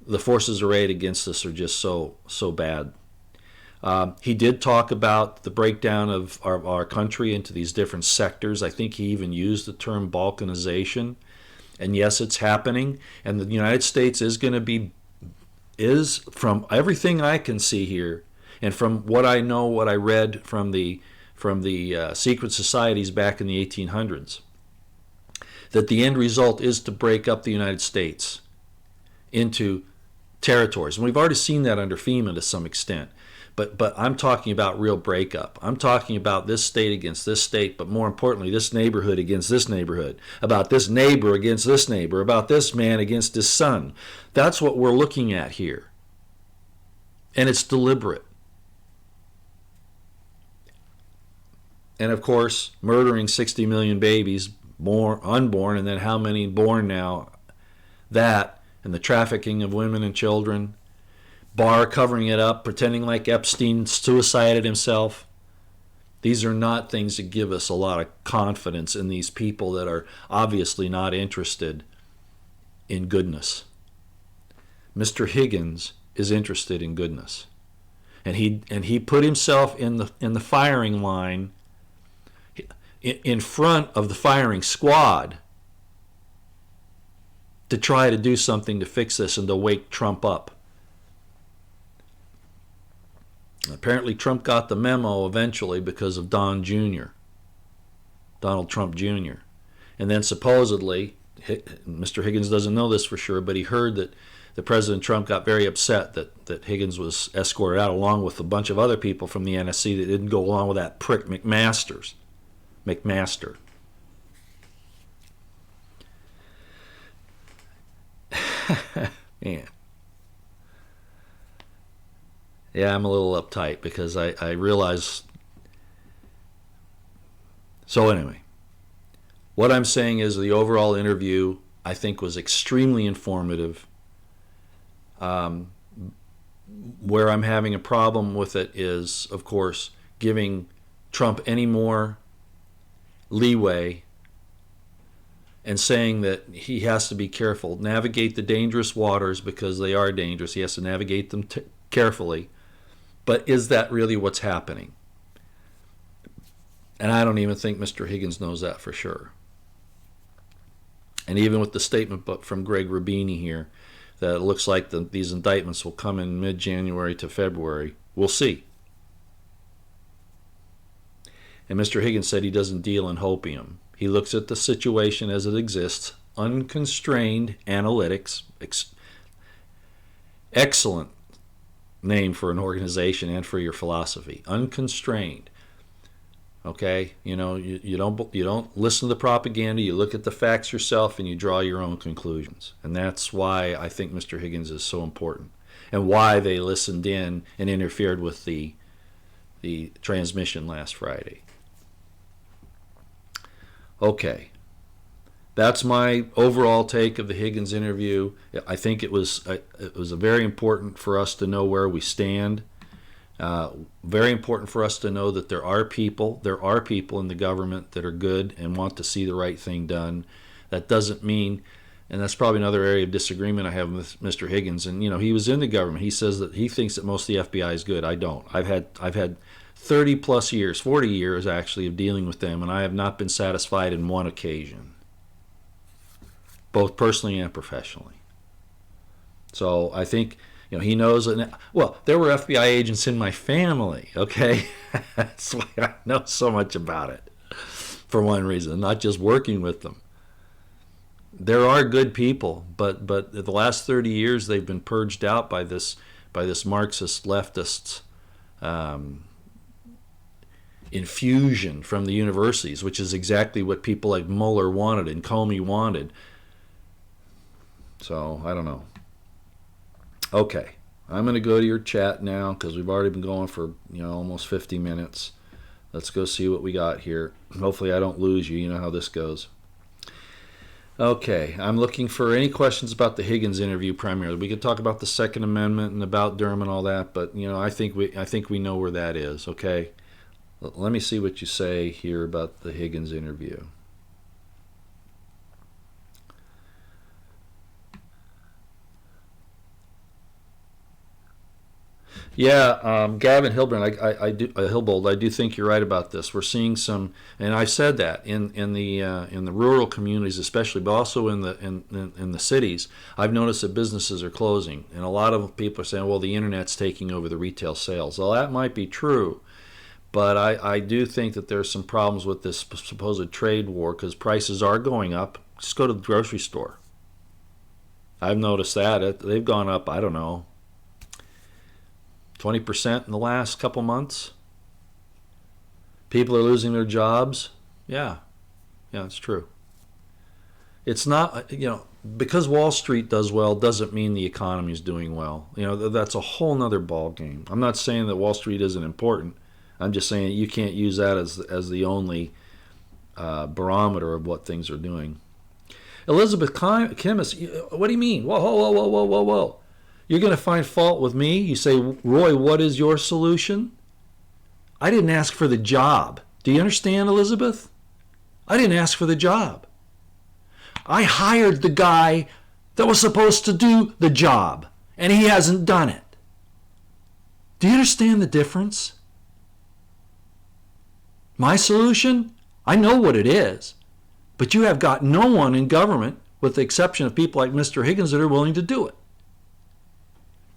the forces arrayed against us are just so bad. He did talk about the breakdown of our country into these different sectors. I think he even used the term balkanization. And yes, it's happening. And the United States is from everything I can see here, and from what I know, what I read from the secret societies back in the 1800s, that the end result is to break up the United States into territories. And we've already seen that under FEMA to some extent. But I'm talking about real breakup. I'm talking about this state against this state, but more importantly, this neighborhood against this neighborhood, about this neighbor against this neighbor, about this man against his son. That's what we're looking at here. And it's deliberate. And of course, murdering 60 million babies, unborn, and then how many born now, that, and the trafficking of women and children, Barr covering it up, pretending like Epstein suicided himself. These are not things that give us a lot of confidence in these people that are obviously not interested in goodness. Mr. Higgins is interested in goodness. And he put himself in the firing line in front of the firing squad to try to do something to fix this and to wake Trump up. Apparently Trump got the memo eventually because of Donald Trump Jr. And then supposedly, Mr. Higgins doesn't know this for sure, but he heard that the President Trump got very upset that Higgins was escorted out along with a bunch of other people from the NSC that didn't go along with that prick McMaster. Man. Yeah, I'm a little uptight because I realize. So anyway, what I'm saying is the overall interview I think was extremely informative. Where I'm having a problem with it is, of course, giving Trump any more leeway and saying that he has to be careful, navigate the dangerous waters because they are dangerous. He has to navigate them carefully. But is that really what's happening? And I don't even think Mr. Higgins knows that for sure. And even with the statement from Greg Rubini here, that it looks like these indictments will come in mid-January to February, we'll see. And Mr. Higgins said he doesn't deal in hopium. He looks at the situation as it exists, unconstrained analytics, excellent name for an organization and for your philosophy, unconstrained. Okay, you don't listen to the propaganda. You look at the facts yourself and you draw your own conclusions. And that's why I think Mr. Higgins is so important, and why they listened in and interfered with the transmission last Friday. Okay, that's my overall take of the Higgins interview. I think it was very important for us to know where we stand. Very important for us to know that there are people in the government that are good and want to see the right thing done. That doesn't mean, and that's probably another area of disagreement I have with Mr. Higgins. And he was in the government. He says that he thinks that most of the FBI is good. I don't. I've had 30 plus years, 40 years actually, of dealing with them, and I have not been satisfied in one occasion, both personally and professionally. So I think he knows. Well, there were FBI agents in my family. Okay, that's why I know so much about it. For one reason, not just working with them. There are good people, but the last 30 years they've been purged out by this Marxist leftist infusion from the universities, which is exactly what people like Mueller wanted and Comey wanted. So I don't know. Okay, I'm going to go to your chat now because we've already been going for almost 50 minutes. Let's go see what we got here. Hopefully I don't lose you. You know how this goes. Okay, I'm looking for any questions about the Higgins interview primarily. We could talk about the Second Amendment and about Durham and all that, but I think we know where that is. Okay, let me see what you say here about the Higgins interview. Yeah, Gavin Hilburn, Hilbold, I do think you're right about this. We're seeing some, and I said that in the rural communities especially, but also in the cities. I've noticed that businesses are closing, and a lot of people are saying, well, the internet's taking over the retail sales. Well, that might be true, but I do think that there's some problems with this supposed trade war because prices are going up. Just go to the grocery store. I've noticed that they've gone up. I don't know, 20% in the last couple months. People are losing their jobs. Yeah, it's true. It's not, because Wall Street does well doesn't mean the economy is doing well. That's a whole nother ball game. I'm not saying that Wall Street isn't important. I'm just saying you can't use that as the only barometer of what things are doing. Elizabeth Chemist, what do you mean? Whoa. You're going to find fault with me? You say, Roy, what is your solution? I didn't ask for the job. Do you understand, Elizabeth? I didn't ask for the job. I hired the guy that was supposed to do the job, and he hasn't done it. Do you understand the difference? My solution? I know what it is, but you have got no one in government, with the exception of people like Mr. Higgins, that are willing to do it.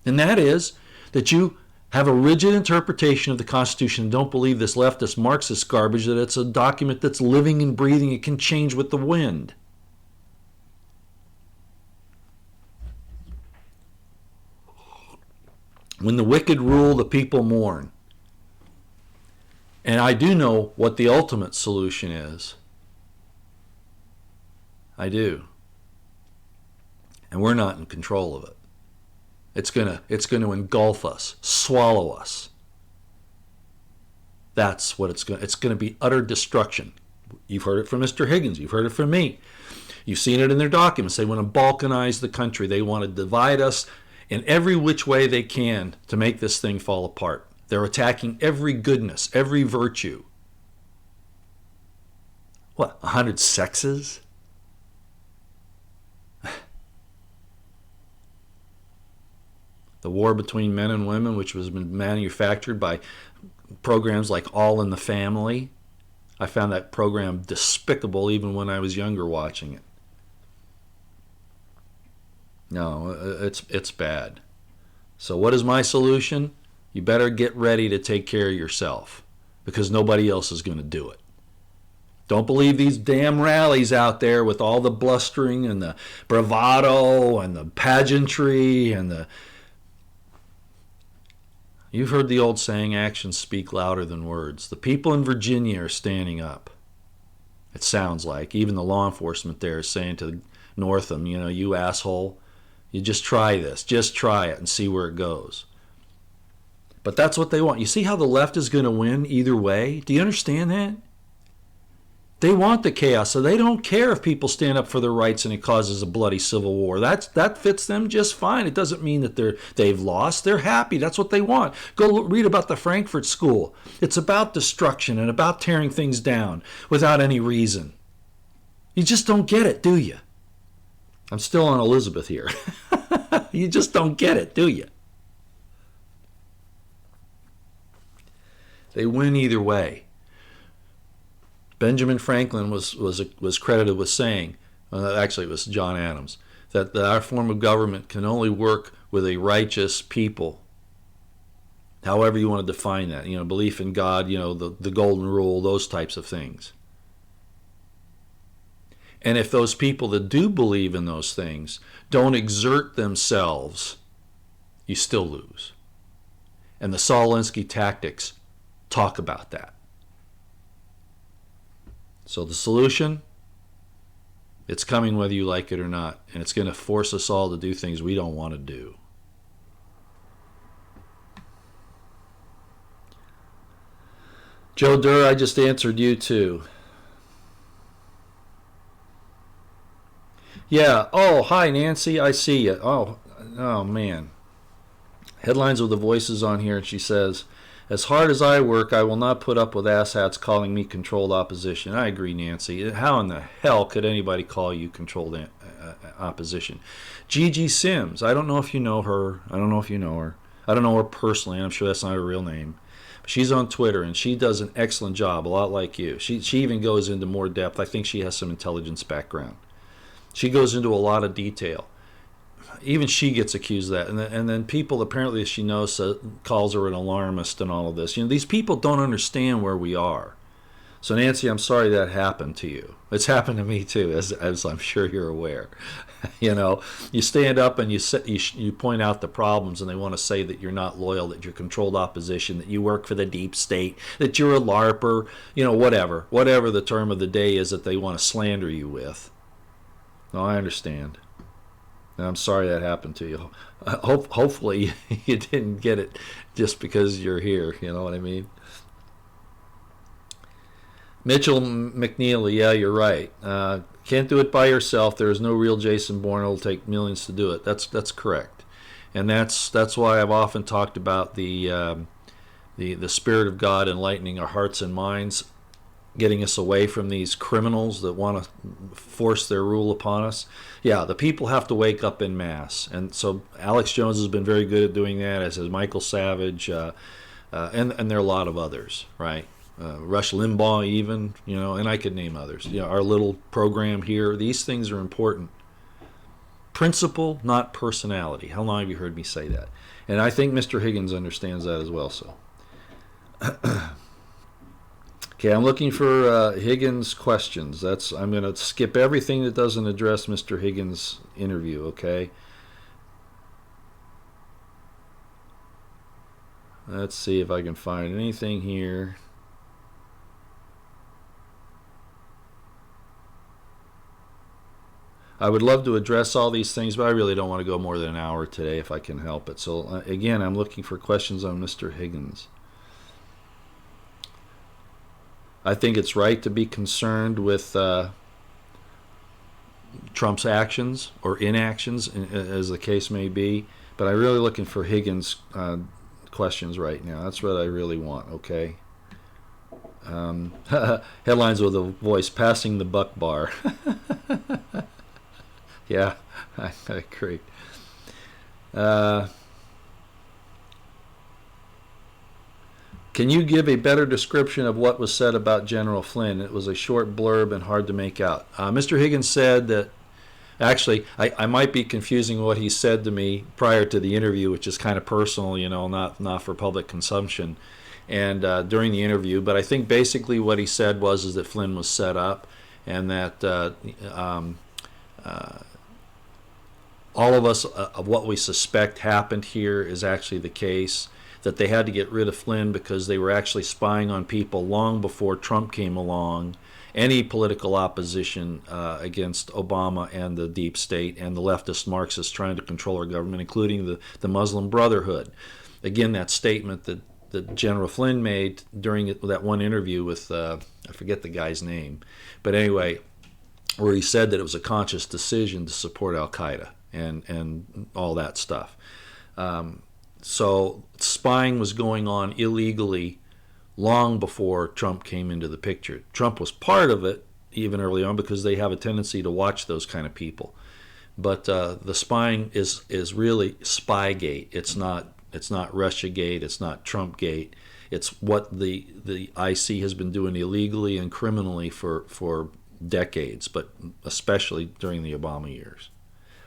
And that is that you have a rigid interpretation of the Constitution and don't believe this leftist Marxist garbage that it's a document that's living and breathing. It can change with the wind. When the wicked rule, the people mourn. And I do know what the ultimate solution is. I do. And we're not in control of it. It's going to engulf us, swallow us. That's what it's going to be, utter destruction. You've heard it from Mr. Higgins. You've heard it from me. You've seen it in their documents. They want to balkanize the country. They want to divide us in every which way they can to make this thing fall apart. They're attacking every goodness, every virtue. What, 100 sexes? The war between men and women, which was manufactured by programs like All in the Family. I found that program despicable even when I was younger watching it. No, it's bad. So what is my solution? You better get ready to take care of yourself, because nobody else is going to do it. Don't believe these damn rallies out there with all the blustering and the bravado and the pageantry and the... You've heard the old saying, actions speak louder than words. The people in Virginia are standing up. It sounds like. Even the law enforcement there is saying to Northam, you know, you asshole, you just try this. Just try it and see where it goes. But that's what they want. You see how the left is going to win either way? Do you understand that? They want the chaos, so they don't care if people stand up for their rights and it causes a bloody civil war. That fits them just fine. It doesn't mean that they've lost. They're happy. That's what they want. Go read about the Frankfurt School. It's about destruction and about tearing things down without any reason. You just don't get it, do you? I'm still on Elizabeth here. You just don't get it, do you? They win either way. Benjamin Franklin was credited with saying, actually it was John Adams, that our form of government can only work with a righteous people. However you want to define that, you know, belief in God, you know, the golden rule, those types of things. And if those people that do believe in those things don't exert themselves, you still lose. And the Saul Alinsky tactics talk about that. So the solution, it's coming whether you like it or not, and it's going to force us all to do things we don't want to do. Joe Durr, I just answered you too. Yeah, oh, hi Nancy, I see you. Oh man. Headlines with the voices on here, and she says, as hard as I work, I will not put up with asshats calling me controlled opposition. I agree, Nancy. How in the hell could anybody call you controlled opposition? Gigi Sims, I don't know if you know her. I don't know if you know her. I don't know her personally, and I'm sure that's not her real name. But she's on Twitter, and she does an excellent job, a lot like you. She even goes into more depth. I think she has some intelligence background. She goes into a lot of detail. Even she gets accused of that, and then people apparently she knows calls her an alarmist and all of this. You know, these people don't understand where we are. So Nancy, I'm sorry that happened to you. It's happened to me too, as I'm sure you're aware. You know, you stand up and you point out the problems, and they want to say that you're not loyal, that you're controlled opposition, that you work for the deep state, that you're a LARPer, you know, whatever the term of the day is that they want to slander you with. No, I understand. And I'm sorry that happened to you. Hopefully you didn't get it just because you're here. You know what I mean? Mitchell McNeely, yeah, you're right. Can't do it by yourself. There is no real Jason Bourne. It'll take millions to do it. That's correct, and that's why I've often talked about the Spirit of God enlightening our hearts and minds, getting us away from these criminals that want to force their rule upon us. Yeah, the people have to wake up en masse. And so Alex Jones has been very good at doing that, as has Michael Savage, and there are a lot of others, right? Rush Limbaugh even, you know, and I could name others. You know, our little program here, these things are important. Principle, not personality. How long have you heard me say that? And I think Mr. Higgins understands that as well, so... Okay, I'm looking for Higgins questions. I'm going to skip everything that doesn't address Mr. Higgins' interview, okay? Let's see if I can find anything here. I would love to address all these things, but I really don't want to go more than an hour today if I can help it. So, again, I'm looking for questions on Mr. Higgins. I think it's right to be concerned with Trump's actions or inactions, as the case may be. But I'm really looking for Higgins questions right now. That's what I really want, okay? Headlines with a voice, passing the buck bar. Yeah, I agree. Uh, can you give a better description of what was said about General Flynn? It was a short blurb and hard to make out. Mr. Higgins said that, actually, I might be confusing what he said to me prior to the interview, which is kind of personal, not for public consumption, and during the interview. But I think basically what he said is that Flynn was set up, and that all of us, of what we suspect happened here is actually the case, that they had to get rid of Flynn because they were actually spying on people long before Trump came along, any political opposition against Obama and the deep state and the leftist Marxists trying to control our government, including the Muslim Brotherhood. Again, that statement that General Flynn made during that one interview with, I forget the guy's name, but anyway, where he said that it was a conscious decision to support Al-Qaeda and all that stuff. So spying was going on illegally long before Trump came into the picture. Trump was part of it even early on because they have a tendency to watch those kind of people. But the spying is really Spygate. It's not Russiagate. It's not Trumpgate. It's what the IC has been doing illegally and criminally for decades, but especially during the Obama years.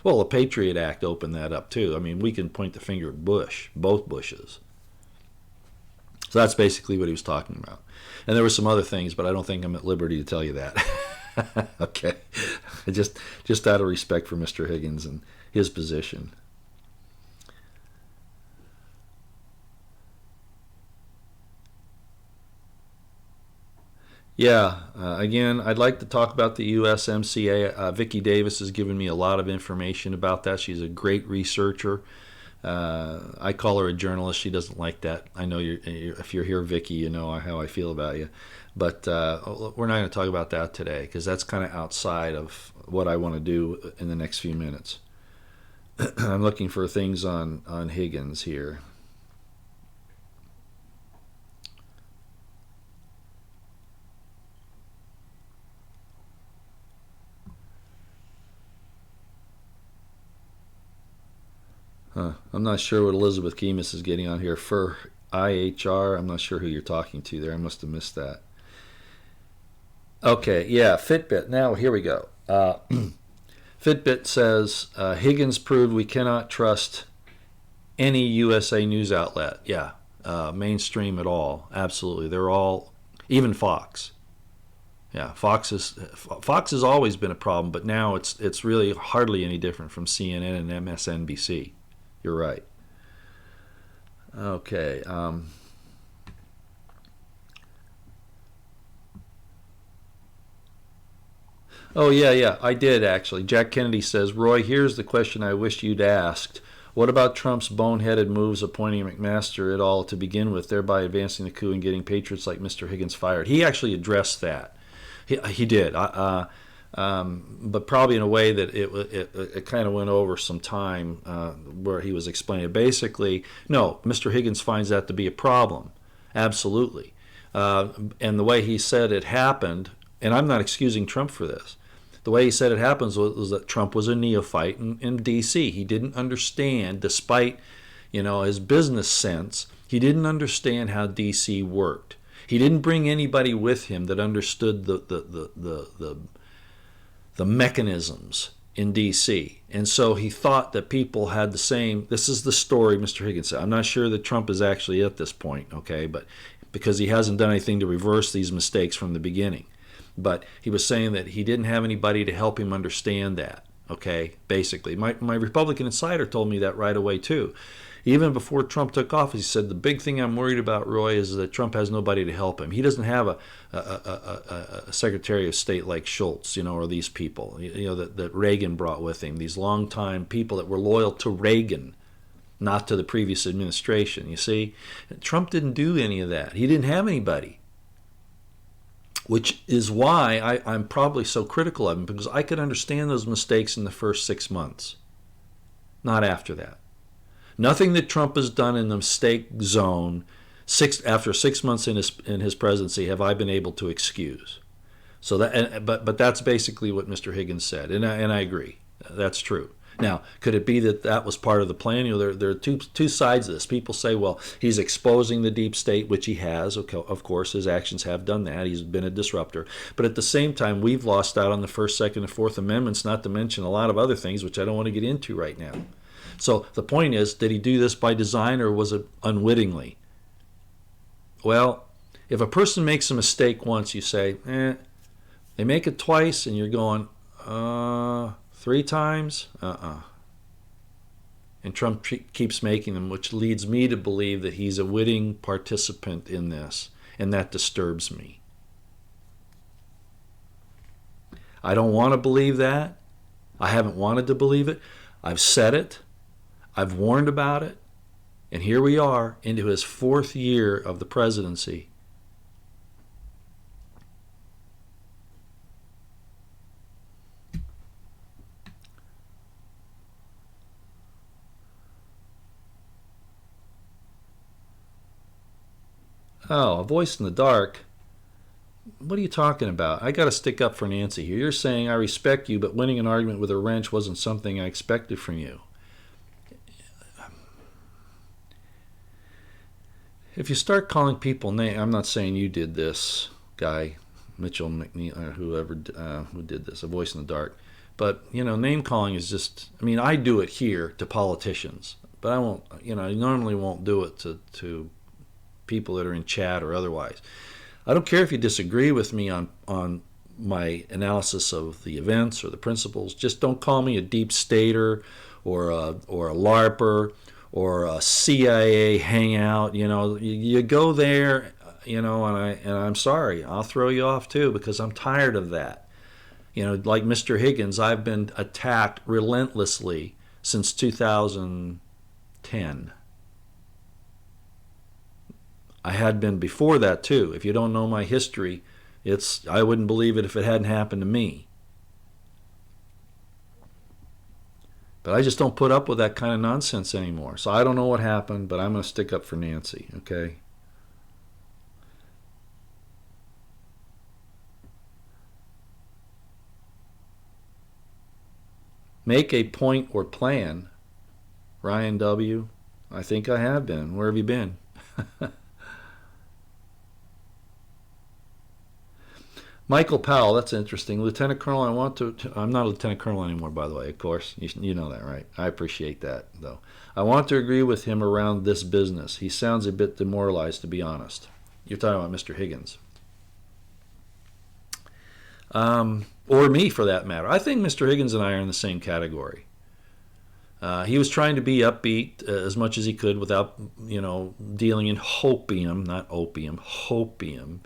Well, the Patriot Act opened that up too. I mean, we can point the finger at Bush, both Bushes. So that's basically what he was talking about. And there were some other things, but I don't think I'm at liberty to tell you that. Okay. Just out of respect for Mr. Higgins and his position. Yeah, again, I'd like to talk about the USMCA. Vicki Davis has given me a lot of information about that. She's a great researcher. I call her a journalist. She doesn't like that. I know if you're here, Vicki, you know how I feel about you. But we're not going to talk about that today because that's kind of outside of what I want to do in the next few minutes. I'm looking for things on Higgins here. I'm not sure what Elizabeth Kemis is getting on here. For IHR, I'm not sure who you're talking to there. I must have missed that. Okay, yeah, Fitbit. Now, here we go. Fitbit says, Higgins proved we cannot trust any USA news outlet. Yeah, mainstream at all. Absolutely. They're all, even Fox. Yeah, Fox has always been a problem, but now it's really hardly any different from CNN and MSNBC. You're right. Okay. Oh, yeah, I did actually. Jack Kennedy says, Roy, here's the question I wish you'd asked. What about Trump's boneheaded moves appointing McMaster et al. To begin with, thereby advancing the coup and getting patriots like Mr. Higgins fired? He actually addressed that. He did. But probably in a way that it kind of went over some time where he was explaining it. Basically, no, Mr. Higgins finds that to be a problem. Absolutely. And the way he said it happened, and I'm not excusing Trump for this, the way he said it happens was that Trump was a neophyte in D.C. He didn't understand, despite his business sense, he didn't understand how D.C. worked. He didn't bring anybody with him that understood the mechanisms in D.C. And so he thought that people had the same. This is the story Mr. Higgins said. I'm not sure that Trump is actually at this point, okay, but because he hasn't done anything to reverse these mistakes from the beginning. But he was saying that he didn't have anybody to help him understand that, okay, basically. My Republican insider told me that right away, too. Even before Trump took office, he said, the big thing I'm worried about, Roy, is that Trump has nobody to help him. He doesn't have a Secretary of State like Schultz, or these people, that Reagan brought with him, these longtime people that were loyal to Reagan, not to the previous administration, you see. Trump didn't do any of that. He didn't have anybody, which is why I'm probably so critical of him, because I could understand those mistakes in the first 6 months, not after that. Nothing that Trump has done in the mistake zone after 6 months in his presidency have I been able to excuse. So but that's basically what Mr. Higgins said, and I agree. That's true. Now, could it be that that was part of the plan? There are two sides of this. People say, well, he's exposing the deep state, which he has. Okay, of course, his actions have done that. He's been a disruptor. But at the same time, we've lost out on the First, Second, and Fourth Amendments, not to mention a lot of other things, which I don't want to get into right now. So the point is, did he do this by design or was it unwittingly? Well, if a person makes a mistake once, you say, they make it twice, and you're going, 3 times? And Trump keeps making them, which leads me to believe that he's a witting participant in this, and that disturbs me. I don't want to believe that. I haven't wanted to believe it. I've said it. I've warned about it. And here we are into his 4th year of the presidency. Oh, a voice in the dark? What are you talking about? I got to stick up for Nancy here. You're saying I respect you, but winning an argument with a wrench wasn't something I expected from you. If you start calling people names, I'm not saying you did this, guy, Mitchell McNeil, or whoever who did this, a voice in the dark. But, name calling is just, I do it here to politicians, but I won't, I normally won't do it to people that are in chat or otherwise. I don't care if you disagree with me on my analysis of the events or the principles. Just don't call me a deep stater or a LARPer or a CIA hangout. You go there, and I'm sorry, I'll throw you off too, because I'm tired of that. Like Mr. Higgins, I've been attacked relentlessly since 2010. I had been before that too. If you don't know my history, I wouldn't believe it if it hadn't happened to me. But I just don't put up with that kind of nonsense anymore. So I don't know what happened, but I'm going to stick up for Nancy, okay? Make a point or plan. Ryan W., I think I have been. Where have you been? Michael Powell, that's interesting. Lieutenant Colonel, I'm not a Lieutenant Colonel anymore, by the way, of course. You know that, right? I appreciate that, though. I want to agree with him around this business. He sounds a bit demoralized, to be honest. You're talking about Mr. Higgins. Or me, for that matter. I think Mr. Higgins and I are in the same category. He was trying to be upbeat as much as he could without, dealing in hopium, not opium, hopium,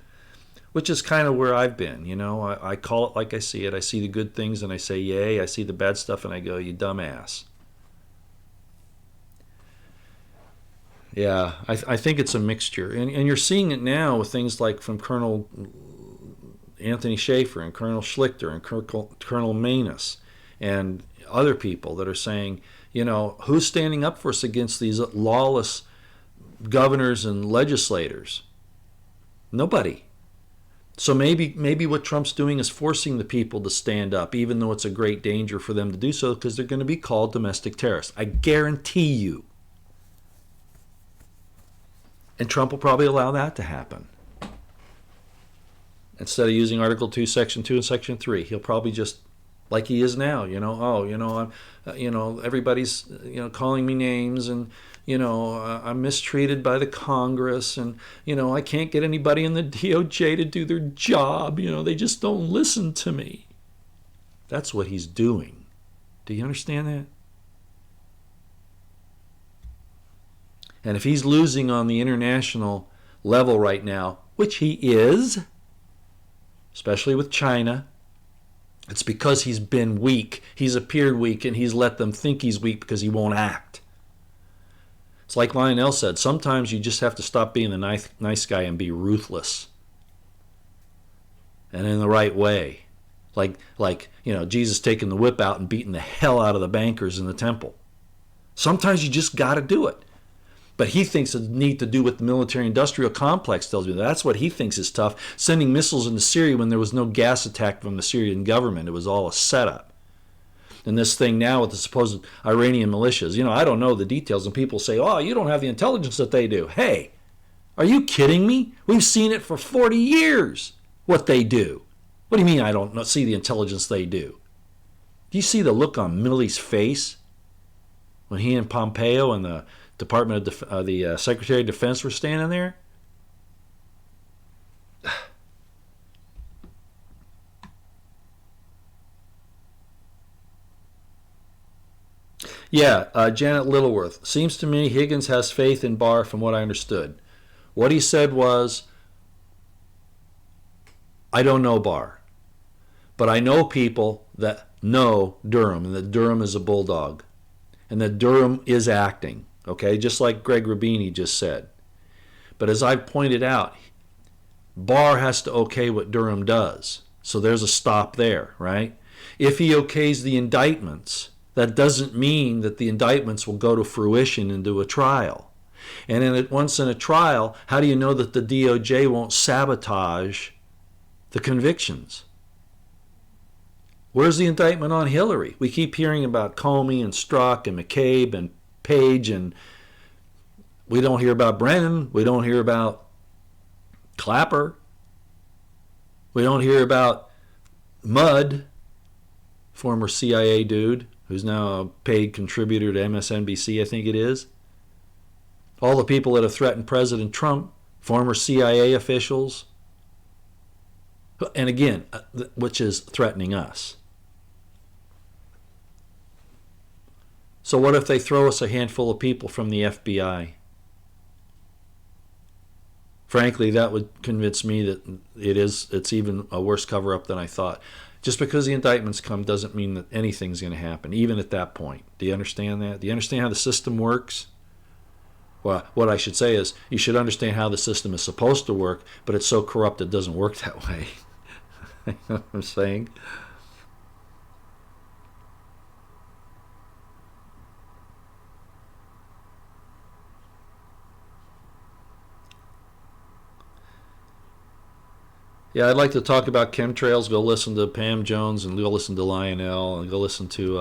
which is kind of where I've been. I call it like I see it. I see the good things and I say, yay. I see the bad stuff and I go, you dumbass. Yeah, I think it's a mixture. And you're seeing it now with things like from Colonel Anthony Schaefer and Colonel Schlichter and Colonel Manus and other people that are saying, who's standing up for us against these lawless governors and legislators? Nobody. So maybe what Trump's doing is forcing the people to stand up, even though it's a great danger for them to do so, because they're going to be called domestic terrorists. I guarantee you. And Trump will probably allow that to happen. Instead of using Article 2, Section 2, and Section 3, he'll probably just, like he is now, everybody's, calling me names and, I'm mistreated by the Congress and, I can't get anybody in the DOJ to do their job. They just don't listen to me. That's what he's doing. Do you understand that? And if he's losing on the international level right now, which he is, especially with China, it's because he's been weak. He's appeared weak, and he's let them think he's weak because he won't act. It's like Lionel said, sometimes you just have to stop being the nice guy and be ruthless. And in the right way. Like Jesus taking the whip out and beating the hell out of the bankers in the temple. Sometimes you just got to do it. But he thinks it's neat to do what the military-industrial complex tells me. That's what he thinks is tough, sending missiles into Syria when there was no gas attack from the Syrian government. It was all a setup. And this thing now with the supposed Iranian militias, I don't know the details, and people say, oh, you don't have the intelligence that they do. Hey, are you kidding me? We've seen it for 40 years, what they do. What do you mean I don't see the intelligence they do? Do you see the look on Milley's face when he and Pompeo and the Department of the Secretary of Defense were standing there? Yeah, Janet Littleworth. Seems to me Higgins has faith in Barr from what I understood. What he said was, I don't know Barr, but I know people that know Durham, and that Durham is a bulldog, and that Durham is acting. Okay, just like Greg Rubini just said. But as I've pointed out, Barr has to okay what Durham does. So there's a stop there, right? If he okays the indictments, that doesn't mean that the indictments will go to fruition into a trial. And once in a trial, how do you know that the DOJ won't sabotage the convictions? Where's the indictment on Hillary? We keep hearing about Comey and Strzok and McCabe and Page, and we don't hear about Brennan. We don't hear about Clapper. We don't hear about Mudd, former CIA dude, who's now a paid contributor to MSNBC, I think it is. All the people that have threatened President Trump, former CIA officials, and again, which is threatening us. So what if they throw us a handful of people from the FBI? Frankly, that would convince me that it's even a worse cover-up than I thought. Just because the indictments come doesn't mean that anything's going to happen, even at that point. Do you understand that? Do you understand how the system works? Well, what I should say is you should understand how the system is supposed to work, but it's so corrupt it doesn't work that way. You know what I'm saying? Yeah, I'd like to talk about chemtrails. Go listen to Pam Jones, and go listen to Lionel, and go listen to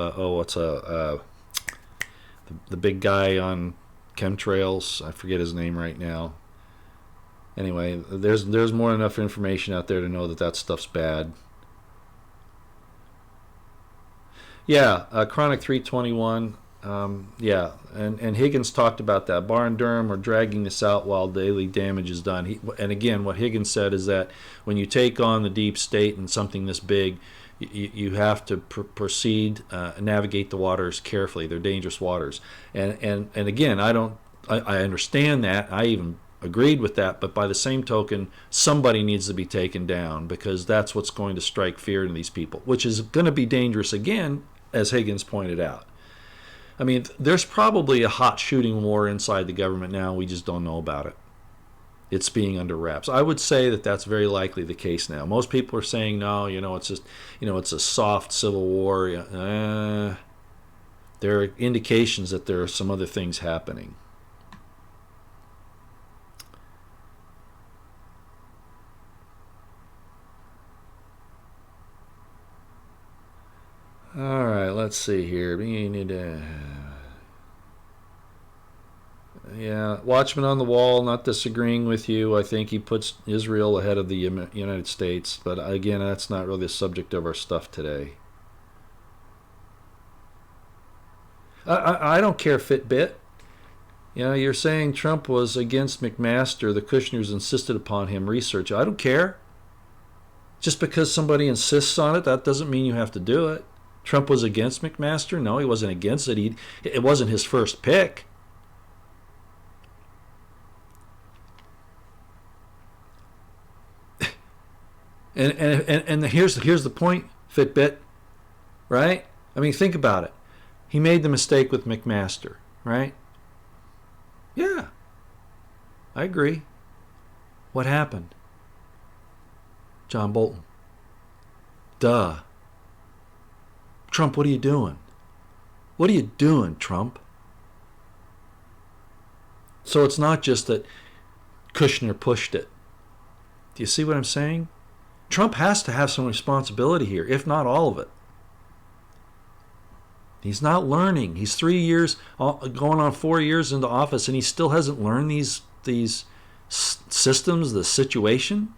the big guy on chemtrails. I forget his name right now. Anyway, there's more than enough information out there to know that stuff's bad. Yeah, Chronic 321. Yeah, and Higgins talked about that. Barr and Durham are dragging this out while daily damage is done. And again, what Higgins said is that when you take on the deep state and something this big, you have to proceed, navigate the waters carefully. They're dangerous waters. And again, I understand that. I even agreed with that. But by the same token, somebody needs to be taken down, because that's what's going to strike fear into these people, which is going to be dangerous again, as Higgins pointed out. I mean, there's probably a hot shooting war inside the government now. We just don't know about it. It's being under wraps. I would say that that's very likely the case now. Most people are saying, no, it's just, it's a soft civil war. There are indications that there are some other things happening. All right, let's see here. Yeah, Watchman on the Wall, not disagreeing with you. I think he puts Israel ahead of the United States. But again, that's not really the subject of our stuff today. I don't care, Fitbit. You're saying Trump was against McMaster. The Kushners insisted upon him research. I don't care. Just because somebody insists on it, that doesn't mean you have to do it. Trump was against McMaster? No, he wasn't against it. It wasn't his first pick. And here's the point, Fitbit, right? I mean, think about it. He made the mistake with McMaster, right? Yeah, I agree. What happened? John Bolton. Duh. Trump, what are you doing? What are you doing, Trump? So it's not just that Kushner pushed it. Do you see what I'm saying? Trump has to have some responsibility here, if not all of it. He's not learning. He's 3 years, going on 4 years into office, and he still hasn't learned these systems, the situation.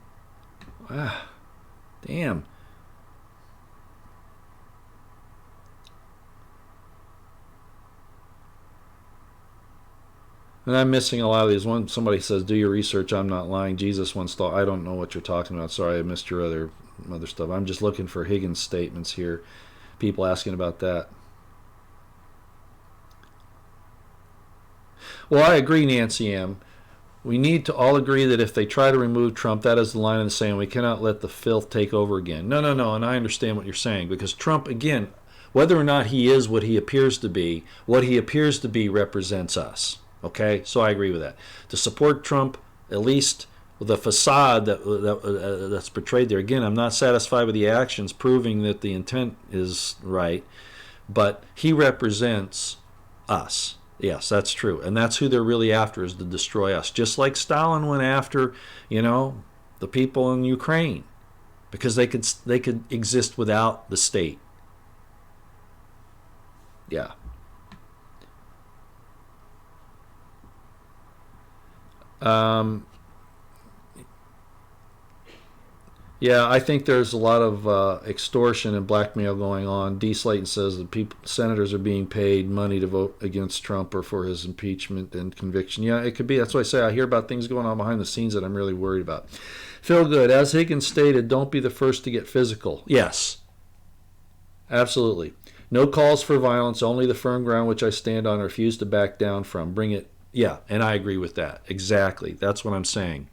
Ah, damn. And I'm missing a lot of these. When somebody says, "Do your research," I'm not lying. Jesus once thought, I don't know what you're talking about. Sorry, I missed your other stuff. I'm just looking for Higgins statements here. People asking about that. Well, I agree, Nancy M. We need to all agree that if they try to remove Trump, that is the line in the sand. We cannot let the filth take over again. No. And I understand what you're saying, because Trump, again, whether or not he is what he appears to be, what he appears to be represents us. Okay? So I agree with that. To support Trump, at least the facade that's portrayed there. Again, I'm not satisfied with the actions proving that the intent is right, but he represents us. Yes, that's true. And that's who they're really after, is to destroy us. Just like Stalin went after, the people in Ukraine, because they could exist without the state. Yeah. Yeah, I think there's a lot of extortion and blackmail going on. D. Slayton says that senators are being paid money to vote against Trump or for his impeachment and conviction. Yeah, it could be. That's why I say I hear about things going on behind the scenes that I'm really worried about. Phil Good, as Higgins stated, don't be the first to get physical. Yes, absolutely. No calls for violence, only the firm ground which I stand on, refuse to back down from. Bring it. Yeah, and I agree with that. Exactly. That's what I'm saying.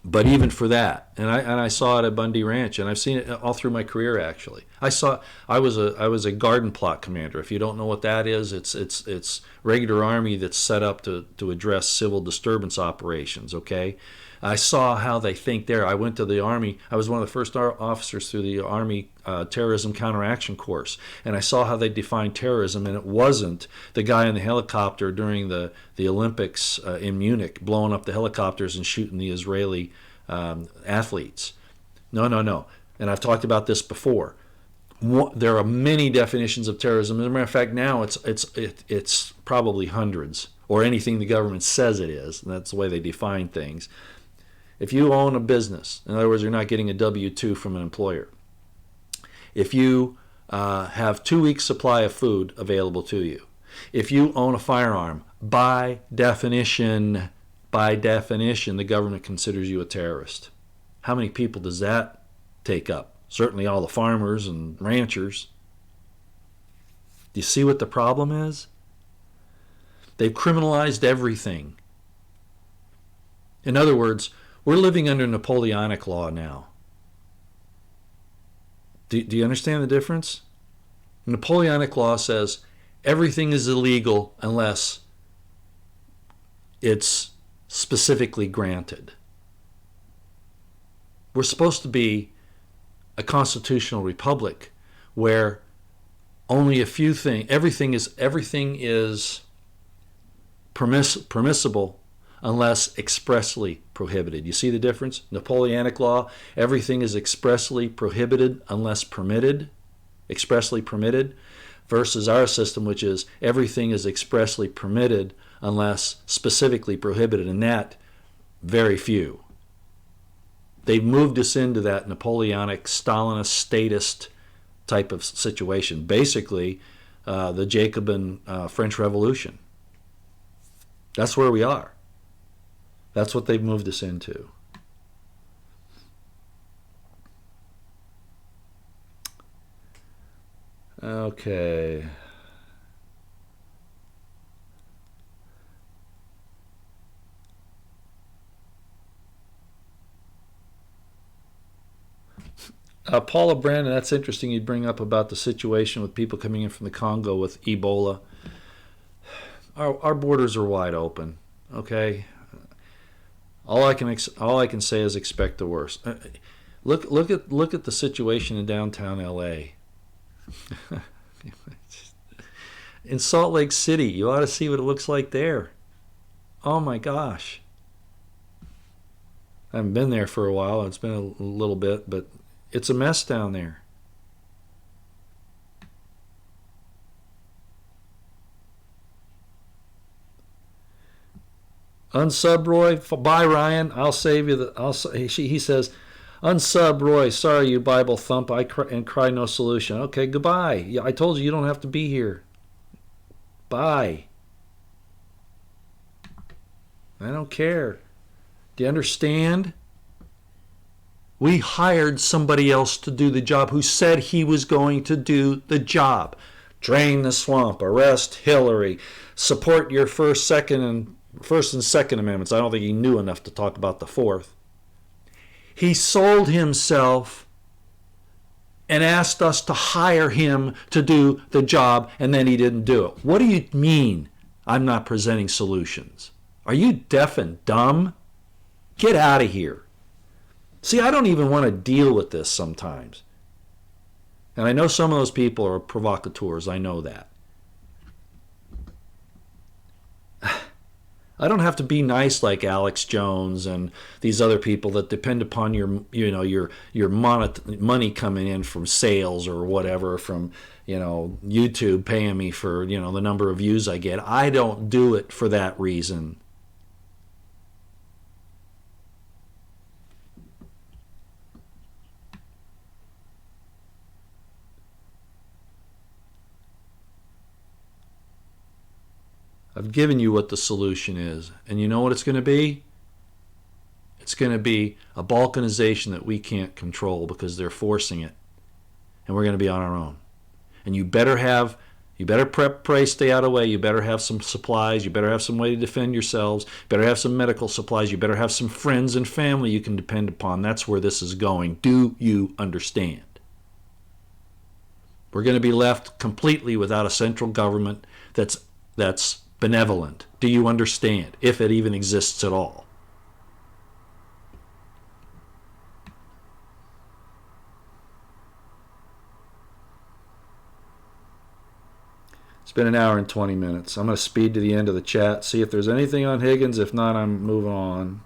But even for that, and I saw it at Bundy Ranch, and I've seen it all through my career. Actually, I was a garden plot commander. If you don't know what that is, it's regular army that's set up to address civil disturbance operations. Okay, I saw how they think there. I went to the Army. I was one of the first officers through the Army Terrorism Counteraction Course, and I saw how they defined terrorism, and it wasn't the guy in the helicopter during the Olympics in Munich blowing up the helicopters and shooting the Israeli athletes. No. And I've talked about this before. There are many definitions of terrorism. As a matter of fact, now it's probably hundreds, or anything the government says it is, and that's the way they define things. If you own a business, in other words, you're not getting a W-2 from an employer. If you have 2 weeks' supply of food available to you. If you own a firearm, by definition, the government considers you a terrorist. How many people does that take up? Certainly all the farmers and ranchers. Do you see what the problem is? They've criminalized everything. In other words, we're living under Napoleonic law now. Do you understand the difference? Napoleonic law says everything is illegal unless it's specifically granted. We're supposed to be a constitutional republic where only a few things, everything is permissible unless expressly prohibited. You see the difference? Napoleonic law, everything is expressly prohibited unless expressly permitted, versus our system, which is everything is expressly permitted unless specifically prohibited, and that, very few. They've moved us into that Napoleonic, Stalinist, statist type of situation. Basically, the Jacobin French Revolution. That's where we are. That's what they've moved us into. Okay. Paula Brandon, that's interesting you'd bring up about the situation with people coming in from the Congo with Ebola. Our borders are wide open, okay? All I can say is expect the worst. Look at the situation in downtown LA. In Salt Lake City, you ought to see what it looks like there. Oh my gosh. I haven't been there for a while. It's been a little bit, but it's a mess down there. Unsub Roy. Bye, Ryan. I'll save you. He says, unsub Roy. Sorry, you Bible thump. I cry, and cry no solution. Okay, goodbye. Yeah, I told you don't have to be here. Bye. I don't care. Do you understand? We hired somebody else to do the job who said he was going to do the job. Drain the swamp, arrest Hillary, support your first and second amendments. I don't think he knew enough to talk about the fourth. He sold himself and asked us to hire him to do the job, and then he didn't do it. What do you mean I'm not presenting solutions? Are you deaf and dumb? Get out of here. See, I don't even want to deal with this sometimes. And I know some of those people are provocateurs. I know that. I don't have to be nice like Alex Jones and these other people that depend upon your money coming in from sales or whatever, from YouTube paying me for the number of views I get. I don't do it for that reason. I've given you what the solution is. And you know what it's going to be? It's going to be a balkanization that we can't control because they're forcing it. And we're going to be on our own. And you better pray, stay out of the way. You better have some supplies. You better have some way to defend yourselves. You better have some medical supplies. You better have some friends and family you can depend upon. That's where this is going. Do you understand? We're going to be left completely without a central government that's benevolent. Do you understand? If it even exists at all. It's been an hour and 20 minutes. I'm going to speed to the end of the chat, see if there's anything on Higgins. If not, I'm moving on.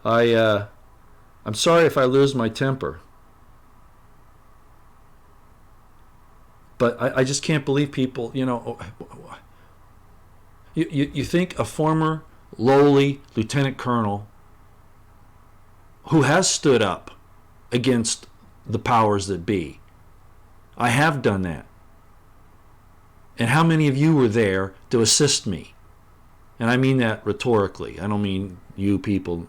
I'm sorry if I lose my temper. But I just can't believe people, you think a former lowly lieutenant colonel who has stood up against the powers that be. I have done that. And how many of you were there to assist me? And I mean that rhetorically. I don't mean you people.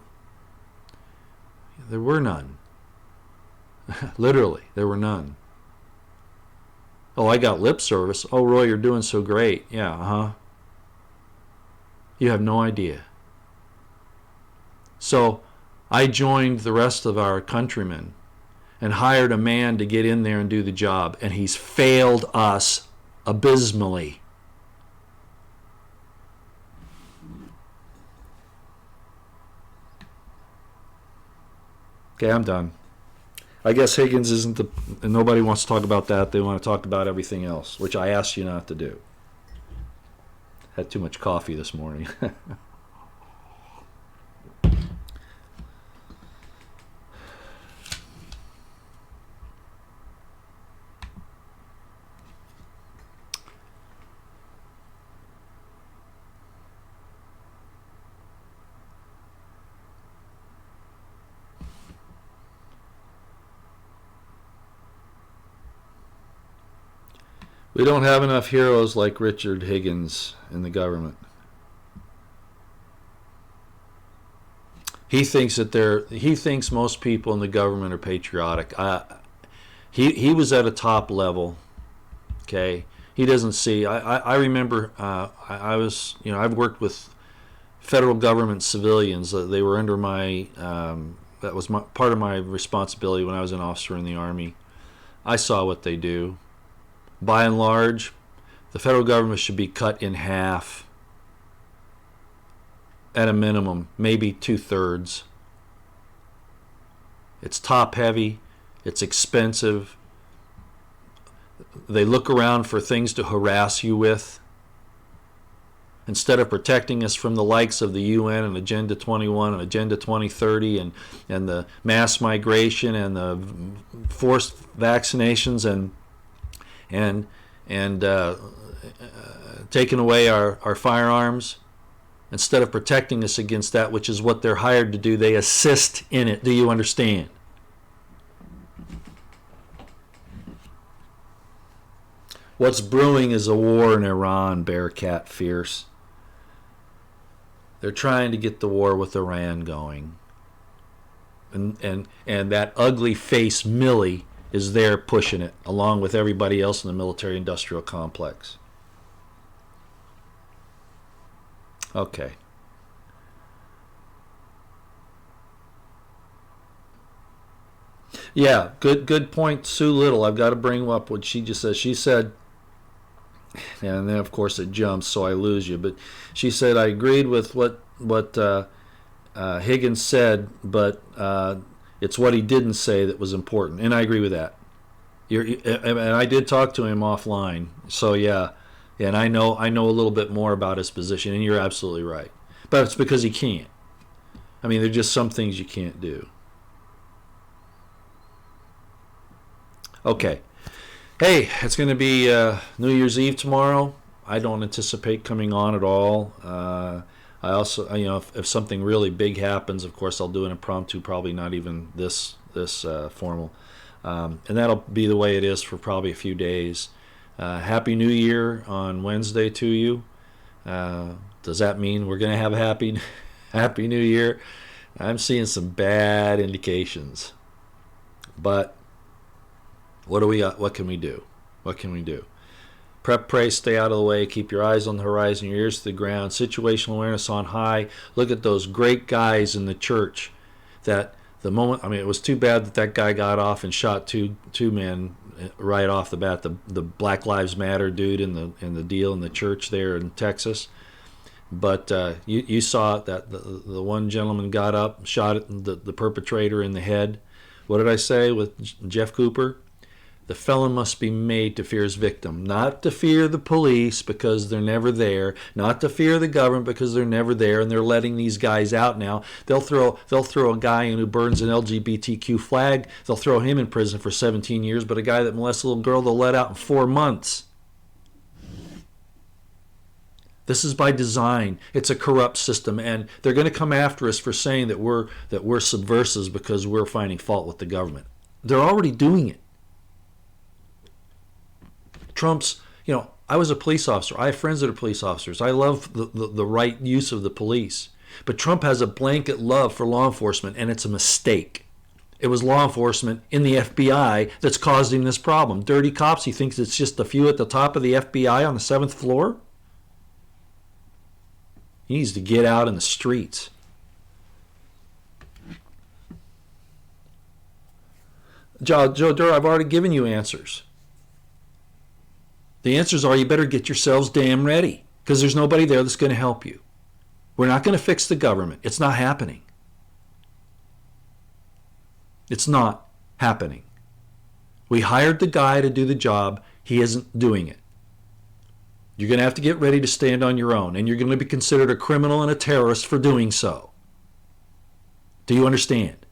There were none. Literally, there were none. Oh, I got lip service. Oh, Roy, you're doing so great. Yeah, You have no idea. So I joined the rest of our countrymen and hired a man to get in there and do the job, and he's failed us abysmally. Okay, I'm done. I guess Higgins isn't and nobody wants to talk about that. They want to talk about everything else, which I asked you not to do. Had too much coffee this morning. We don't have enough heroes like Richard Higgins in the government. He thinks most people in the government are patriotic. He was at a top level. Okay, he doesn't see. I remember I've worked with federal government civilians. They were under my that was part of my responsibility when I was an officer in the Army. I saw what they do. By and large, the federal government should be cut in half at a minimum, maybe 2/3. It's top heavy, it's expensive. they look around for things to harass you with. Instead of protecting us from the likes of the UN and Agenda 21 and Agenda 2030 and the mass migration and the forced vaccinations and taking away our firearms, instead of protecting us against that, which is what they're hired to do, they assist in it. Do you understand? What's brewing is a war in Iran, Bearcat Fierce. They're trying to get the war with Iran going. And that ugly face Milley is there pushing it, along with everybody else in the military-industrial complex. Okay. Yeah, good point, Sue Little. I've got to bring up what she just said. She said, and then of course it jumps, so I lose you. But she said, I agreed with what Higgins said, but it's what he didn't say that was important, and I agree with that. And I did talk to him offline, so yeah, and I know a little bit more about his position, and you're absolutely right. But it's because he can't. I mean, there are just some things you can't do. Okay. Hey, it's going to be New Year's Eve tomorrow. I don't anticipate coming on at all. I also, if something really big happens, of course, I'll do an impromptu, probably not even this formal. And that'll be the way it is for probably a few days. Happy New Year on Wednesday to you. Does that mean we're going to have a happy New Year? I'm seeing some bad indications. But what can we do? What can we do? Prep, pray, stay out of the way. Keep your eyes on the horizon, your ears to the ground. Situational awareness on high. Look at those great guys in the church that the moment, it was too bad that guy got off and shot two men right off the bat. The Black Lives Matter dude in the deal in the church there in Texas. But you saw that the one gentleman got up, shot the perpetrator in the head. What did I say with Jeff Cooper? The felon must be made to fear his victim, not to fear the police because they're never there, not to fear the government because they're never there, and they're letting these guys out now. They'll throw a guy in who burns an LGBTQ flag, they'll throw him in prison for 17 years, but a guy that molests a little girl they'll let out in 4 months. This is by design. It's a corrupt system, and they're going to come after us for saying that we're subversives because we're finding fault with the government. They're already doing it. Trump's, I was a police officer. I have friends that are police officers. I love the right use of the police. But Trump has a blanket love for law enforcement, and it's a mistake. It was law enforcement in the FBI that's caused him this problem. Dirty cops, he thinks it's just a few at the top of the FBI on the 7th floor? He needs to get out in the streets. Joe Durr, I've already given you answers. The answers are you better get yourselves damn ready because there's nobody there that's going to help you. We're not going to fix the government. It's not happening. It's not happening. We hired the guy to do the job. He isn't doing it. You're going to have to get ready to stand on your own, and you're going to be considered a criminal and a terrorist for doing so. Do you understand?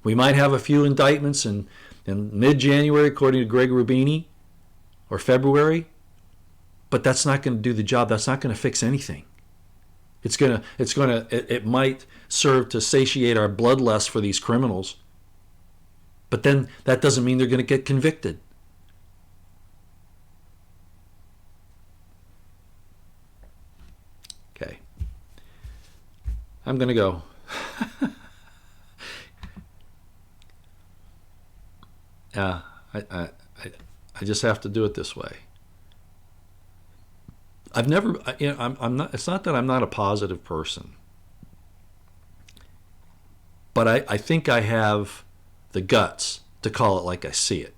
We might have a few indictments in mid-January, according to Greg Rubini, or February, but that's not going to do the job. That's not going to fix anything. It might serve to satiate our bloodlust for these criminals, but then that doesn't mean they're going to get convicted. Okay. I'm going to go. I just have to do it this way. I've never, I'm not. It's not that I'm not a positive person, but I think I have the guts to call it like I see it,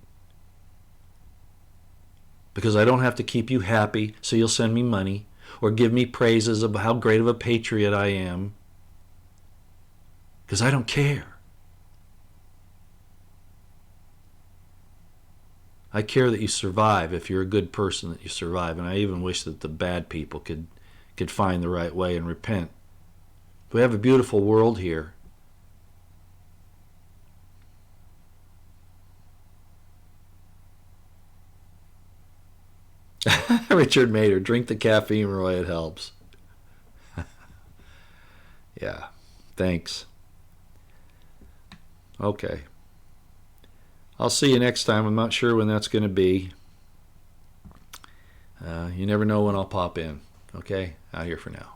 because I don't have to keep you happy so you'll send me money or give me praises of how great of a patriot I am, because I don't care. I care that you survive. If you're a good person, that you survive. And I even wish that the bad people could find the right way and repent. We have a beautiful world here. Richard Mader, drink the caffeine, Roy. It helps. Yeah. Thanks. Okay. I'll see you next time. I'm not sure when that's going to be. You never know when I'll pop in. Okay? Out here for now.